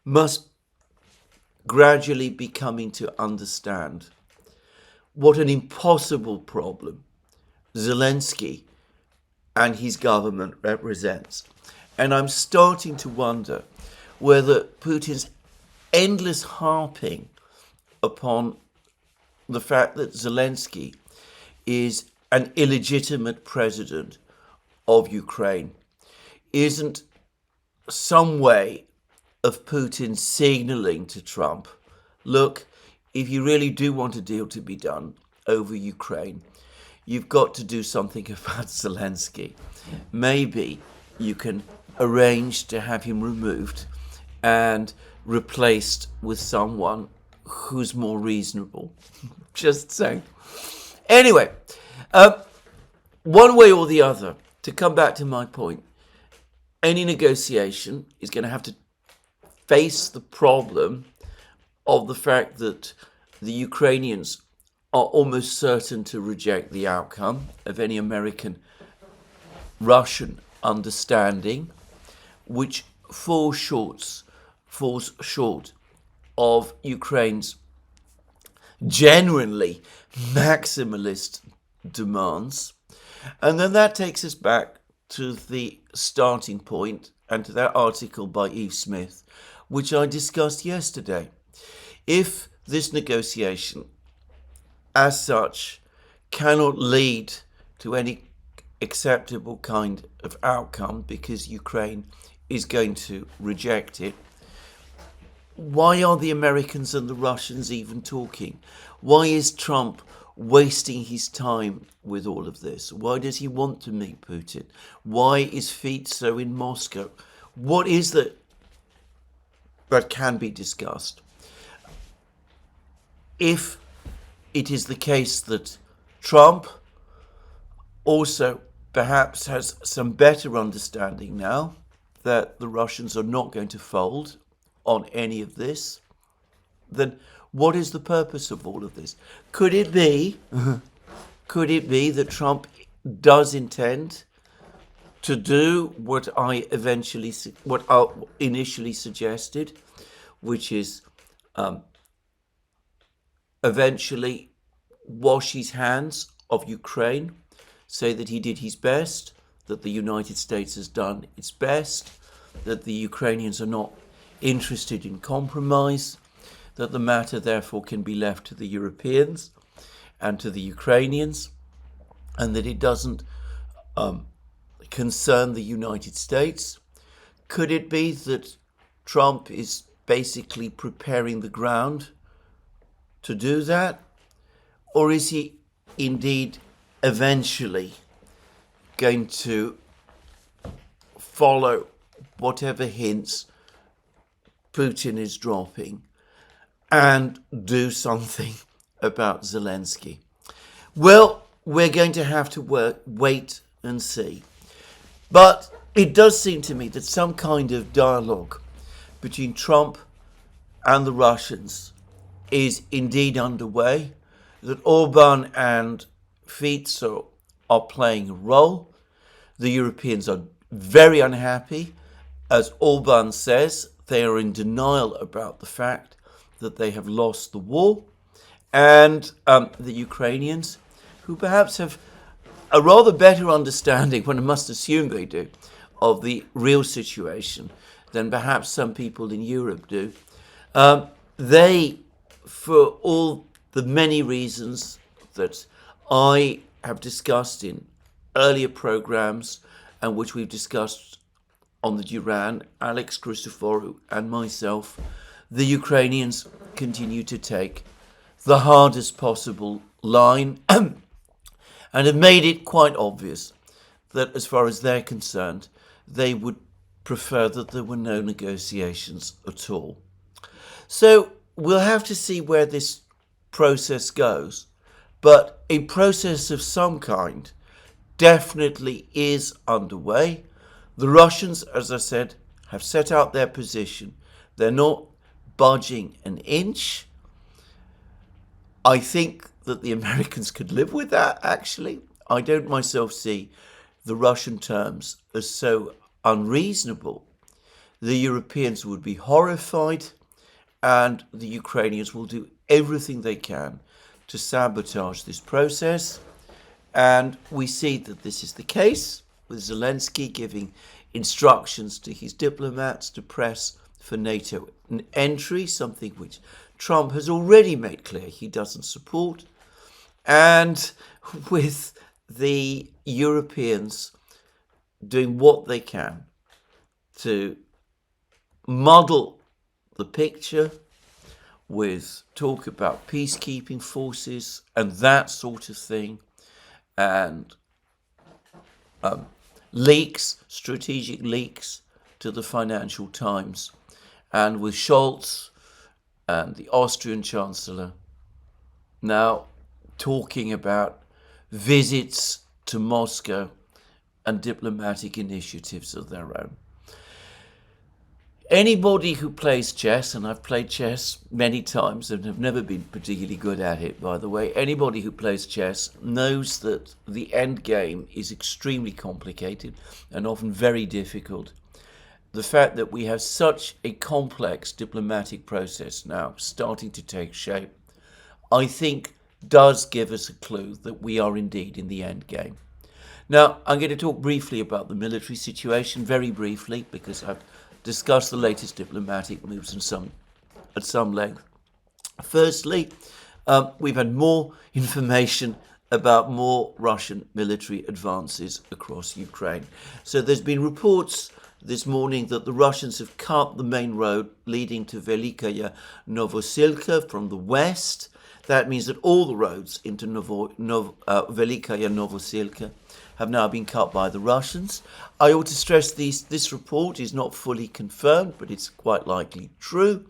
must gradually be coming to understand what an impossible problem Zelensky and his government represents. And I'm starting to wonder whether Putin's endless harping upon the fact that Zelensky is an illegitimate president of Ukraine isn't some way of Putin signaling to Trump, look, if you really do want a deal to be done over Ukraine, you've got to do something about Zelensky. Maybe you can arrange to have him removed and replaced with someone who's more reasonable. Just saying. Anyway, one way or the other, to come back to my point, any negotiation is going to have to face the problem of the fact that the Ukrainians are almost certain to reject the outcome of any American-Russian understanding, which falls short of Ukraine's genuinely maximalist demands. And then that takes us back to the starting point and to that article by Eve Smith, which I discussed yesterday. If this negotiation, as such, cannot lead to any acceptable kind of outcome because Ukraine is going to reject it, why are the Americans and the Russians even talking? Why is Trump wasting his time with all of this? Why does he want to meet Putin? Why is Fico in Moscow? What is that can be discussed? If it is the case that Trump also perhaps has some better understanding now that the Russians are not going to fold on any of this, then what is the purpose of all of this? Could it be that Trump does intend to do what I initially suggested, which is eventually wash his hands of Ukraine, say that he did his best, that the United States has done its best, that the Ukrainians are not interested in compromise, that the matter therefore can be left to the Europeans and to the Ukrainians, and that it doesn't concern the United States? Could it be that Trump is basically preparing the ground to do that? Or is he indeed eventually going to follow whatever hints Putin is dropping and do something about Zelensky? Well, we're going to have to wait and see. But it does seem to me that some kind of dialogue between Trump and the Russians is indeed underway, that Orban and Fico are playing a role. The Europeans are very unhappy. As Orban says, they are in denial about the fact that they have lost the war. And the Ukrainians, who perhaps have a rather better understanding, one must assume they do, of the real situation than perhaps some people in Europe do, they, for all the many reasons that I have discussed in earlier programs and which we've discussed on the Duran, Alex Christoforou and myself, the Ukrainians continue to take the hardest possible line and have made it quite obvious that as far as they're concerned, they would prefer that there were no negotiations at all. So we'll have to see where this process goes, but a process of some kind definitely is underway. The Russians, as I said, have set out their position. They're not budging an inch. I think that the Americans could live with that, actually. I don't myself see the Russian terms as so unreasonable. The Europeans would be horrified, and the Ukrainians will do everything they can to sabotage this process. And we see that this is the case, with Zelensky giving instructions to his diplomats to press for NATO entry, something which Trump has already made clear he doesn't support, and with the Europeans doing what they can to muddle the picture with talk about peacekeeping forces and that sort of thing, and leaks, strategic leaks to the Financial Times, and with Scholz and the Austrian Chancellor now talking about visits to Moscow and diplomatic initiatives of their own. Anybody who plays chess, and I've played chess many times and have never been particularly good at it, by the way, anybody who plays chess knows that the end game is extremely complicated and often very difficult. The fact that we have such a complex diplomatic process now starting to take shape, I think does give us a clue that we are indeed in the end game. Now, I'm going to talk briefly about the military situation, very briefly, because I've discussed the latest diplomatic moves at some length. Firstly, we've had more information about more Russian military advances across Ukraine. So there's been reports this morning that the Russians have cut the main road leading to Velikaya Novosilka from the west. That means that all the roads into Velikaya Novosilka have now been cut by the Russians. I ought to stress this report is not fully confirmed, but it's quite likely true.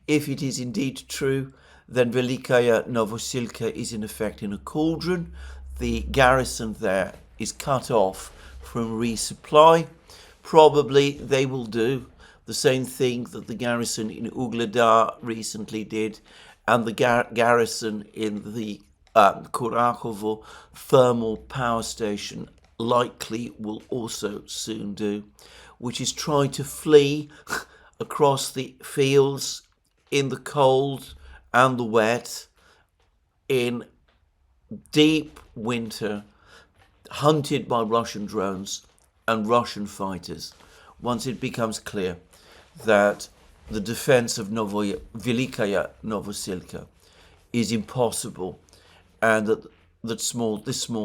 If it is indeed true, then Velikaya Novosilka is in effect in a cauldron. The garrison there is cut off from resupply. Probably they will do the same thing that the garrison in Ugledar recently did, and the garrison in the Kurakovo thermal power station likely will also soon do, which is try to flee across the fields in the cold and the wet in deep winter, hunted by Russian drones and Russian fighters, once it becomes clear that the defense of Velikaya Novosilka is impossible, and that this small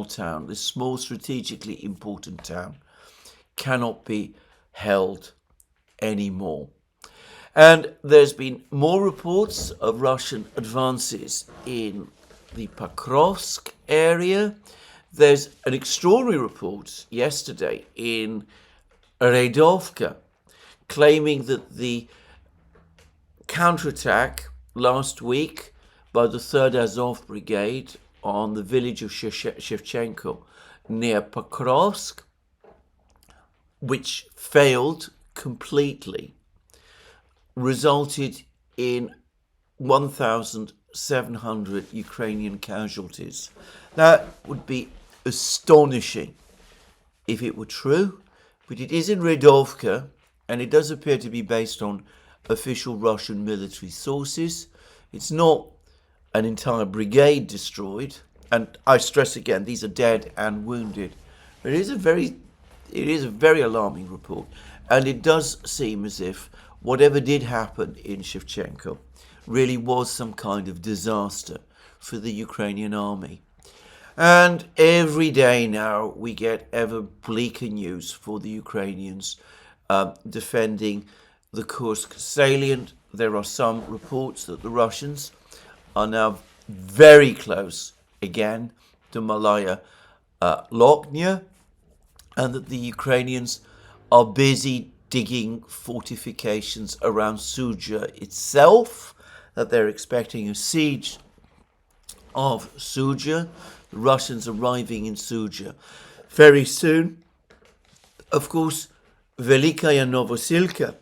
town, this small strategically important town, cannot be held anymore. And there's been more reports of Russian advances in the Pokrovsk area. There's an extraordinary report yesterday in Redovka claiming that the counterattack last week by the 3rd Azov Brigade on the village of Shevchenko near Pokrovsk, which failed completely, resulted in 1,700 Ukrainian casualties. That would be astonishing if it were true, but it is in Redovka, and it does appear to be based on official Russian military sources. It's not an entire brigade destroyed, and I stress again, these are dead and wounded. But it is a very alarming report, and it does seem as if whatever did happen in Shevchenko really was some kind of disaster for the Ukrainian army. And every day now we get ever bleaker news for the Ukrainians defending the Kursk salient. There are some reports that the Russians are now very close again to Malaya Lochnia, and that the Ukrainians are busy digging fortifications around Sudzha itself, that they're expecting a siege of Sudzha, the Russians arriving in Sudzha very soon. Of course, Velikaya Novosilka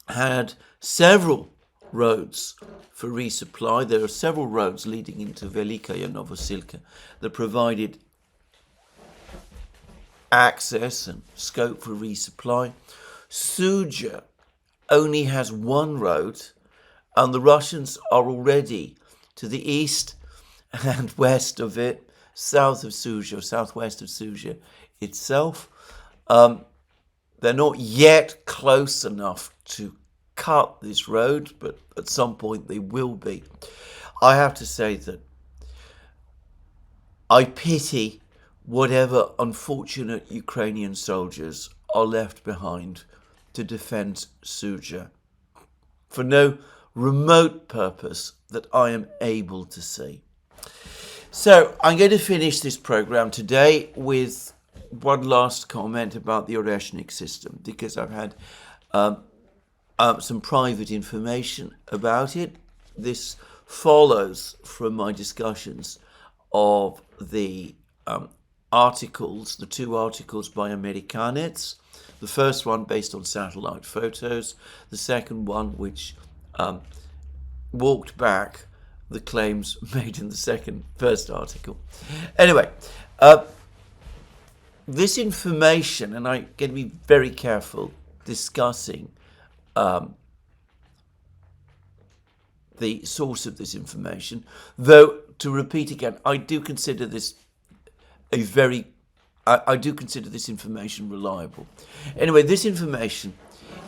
had several roads for resupply. There are several roads leading into Velikaya Novosilka that provided access and scope for resupply. Sudzha only has one road, and the Russians are already to the east and west of it, south of Sudzha, southwest of Sudzha itself. They're not yet close enough to cut this road, but at some point they will be. I have to say that I pity whatever unfortunate Ukrainian soldiers are left behind to defend Sudzha for no remote purpose that I am able to see. So I'm going to finish this program today with one last comment about the Oreshnik system, because I've had some private information about it. This follows from my discussions of the articles, the two articles by Amerikanets. The first one based on satellite photos, the second one which walked back the claims made in the first article. Anyway, this information, and I'm going to be very careful discussing the source of this information, though, to repeat again, I do consider this I do consider this information reliable. Anyway, this information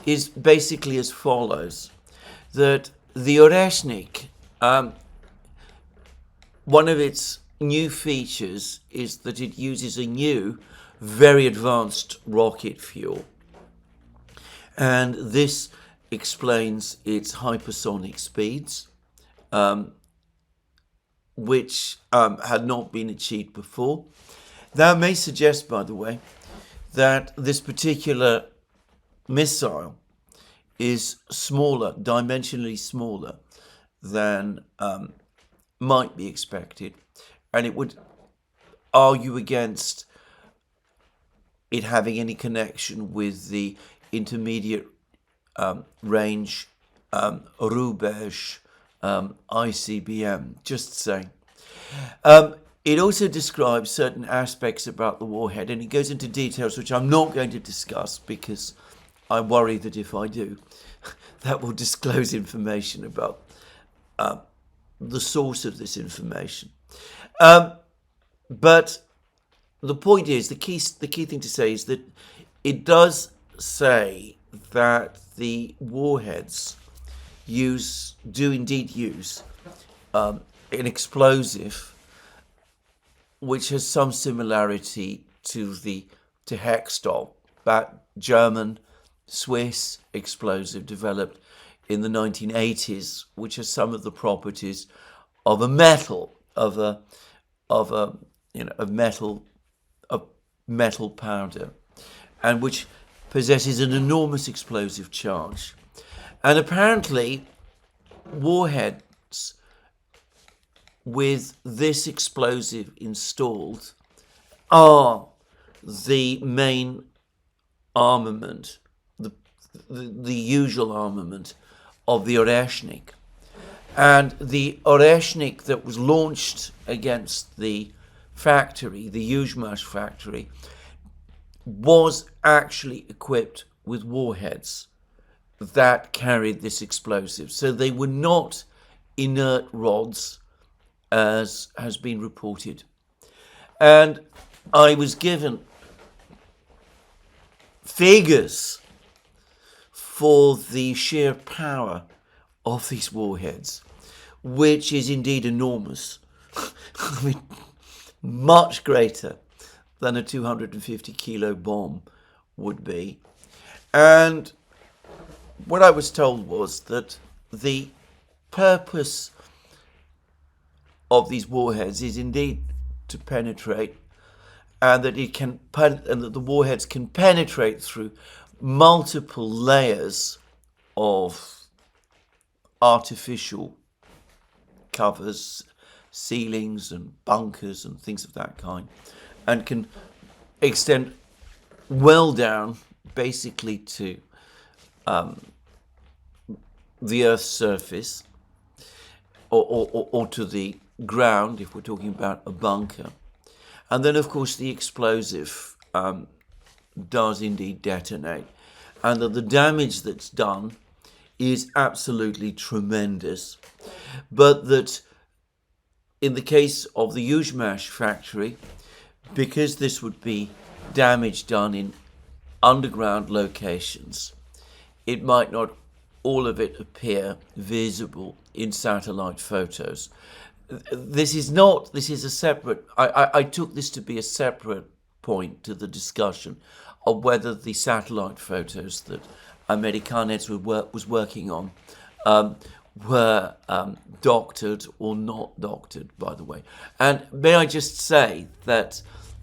is basically as follows: that the Oreshnik, one of its new features is that it uses a new, very advanced rocket fuel. And this explains its hypersonic speeds, which had not been achieved before. That may suggest, by the way, that this particular missile is smaller, dimensionally smaller than might be expected, and it would argue against it having any connection with the intermediate range Rubej ICBM, just saying. It also describes certain aspects about the warhead, and it goes into details which I'm not going to discuss because I worry that if I do, that will disclose information about the source of this information. But the point is, the key thing to say is that it does say that the warheads do indeed use an explosive which has some similarity to Hextol, that German Swiss explosive developed in the 1980s, which has some of the properties of a metal, of metal powder, and which possesses an enormous explosive charge. And apparently warheads with this explosive installed are the main armament, the usual armament of the Oreshnik. And the Oreshnik that was launched against the factory, the Yuzhmash factory, was actually equipped with warheads that carried this explosive. So they were not inert rods, as has been reported. And I was given figures for the sheer power of these warheads, which is indeed enormous. I mean, much greater than a 250 kilo bomb would be. And what I was told was that the purpose of these warheads is indeed to penetrate, and that the warheads can penetrate through multiple layers of artificial covers, ceilings and bunkers and things of that kind, and can extend well down basically to the Earth's surface, or to the ground if we're talking about a bunker. And then of course the explosive does indeed detonate, and that the damage that's done is absolutely tremendous. But that in the case of the Yuzhmash factory, because this would be damage done in underground locations, it might not all of it appear visible in satellite photos. This is a separate, I took this to be a separate point to the discussion of whether the satellite photos that Amerikanets was working on were doctored or not doctored, by the way. And may I just say that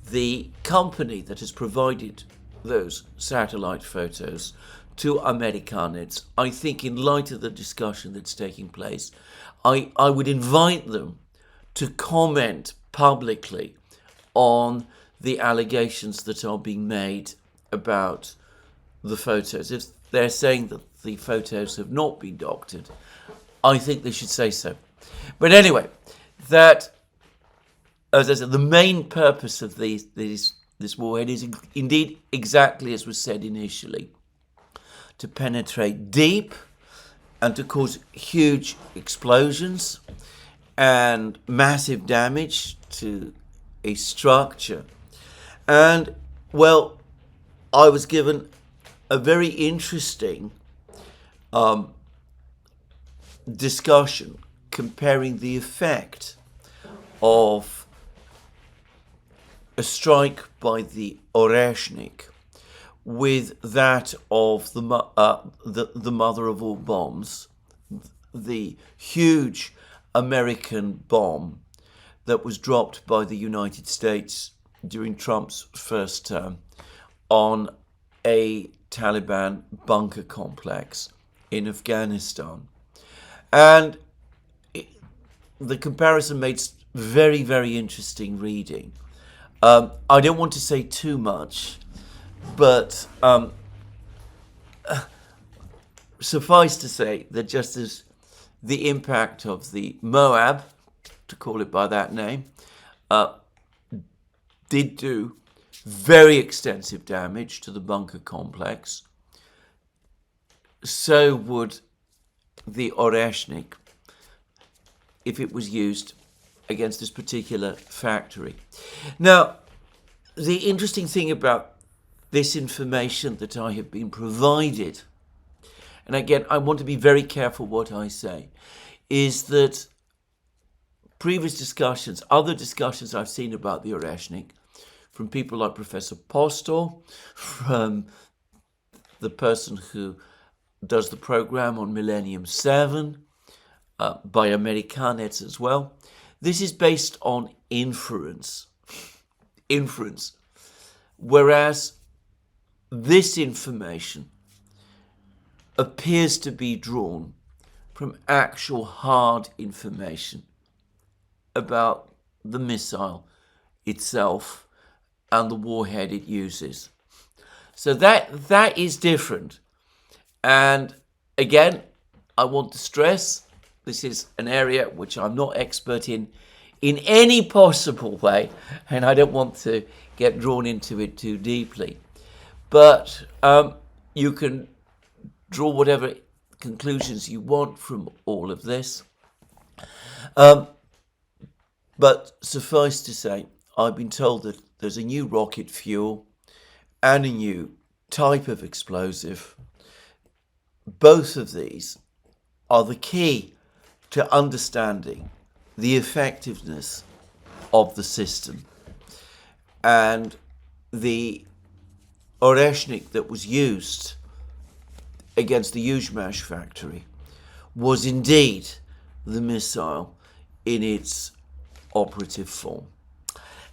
the company that has provided those satellite photos to Amerikanets, I think in light of the discussion that's taking place, I would invite them to comment publicly on the allegations that are being made about the photos. If they're saying that the photos have not been doctored, I think they should say so. But anyway, that, as I said, the main purpose of this warhead is indeed exactly as was said initially, to penetrate deep and to cause huge explosions and massive damage to a structure. And, well, I was given a very interesting discussion comparing the effect of a strike by the Oreshnik with that of the mother of all bombs, the huge American bomb that was dropped by the United States during Trump's first term on a Taliban bunker complex in Afghanistan. And the comparison made very, very interesting reading. I don't want to say too much, but suffice to say that just as the impact of the Moab, to call it by that name, did do very extensive damage to the bunker complex, so would the Oreshnik if it was used against this particular factory. Now, the interesting thing about this information that I have been provided, and again, I want to be very careful what I say, is that previous discussions, other discussions I've seen about the Oreshnik, from people like Professor Postol, from the person who does the program on Millennium 7, by Amerikanets as well. This is based on inference. Whereas this information appears to be drawn from actual hard information about the missile itself and the warhead it uses. So that is different. And again, I want to stress, this is an area which I'm not expert in any possible way, and I don't want to get drawn into it too deeply. But you can draw whatever conclusions you want from all of this. But suffice to say, I've been told that there's a new rocket fuel and a new type of explosive. Both of these are the key to understanding the effectiveness of the system. And the Oreshnik that was used against the Yuzhmash factory was indeed the missile in its operative form.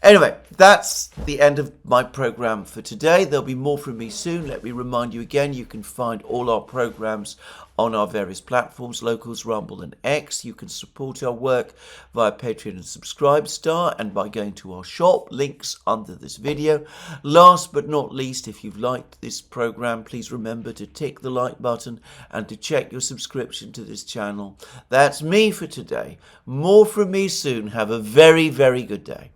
Anyway, that's the end of my program for today. There'll be more from me soon. Let me remind you again, you can find all our programs on our various platforms, Locals, Rumble and X. You can support our work via Patreon and Subscribestar and by going to our shop, links under this video. Last but not least, if you've liked this program, please remember to tick the like button and to check your subscription to this channel. That's me for today. More from me soon. Have a very, very good day.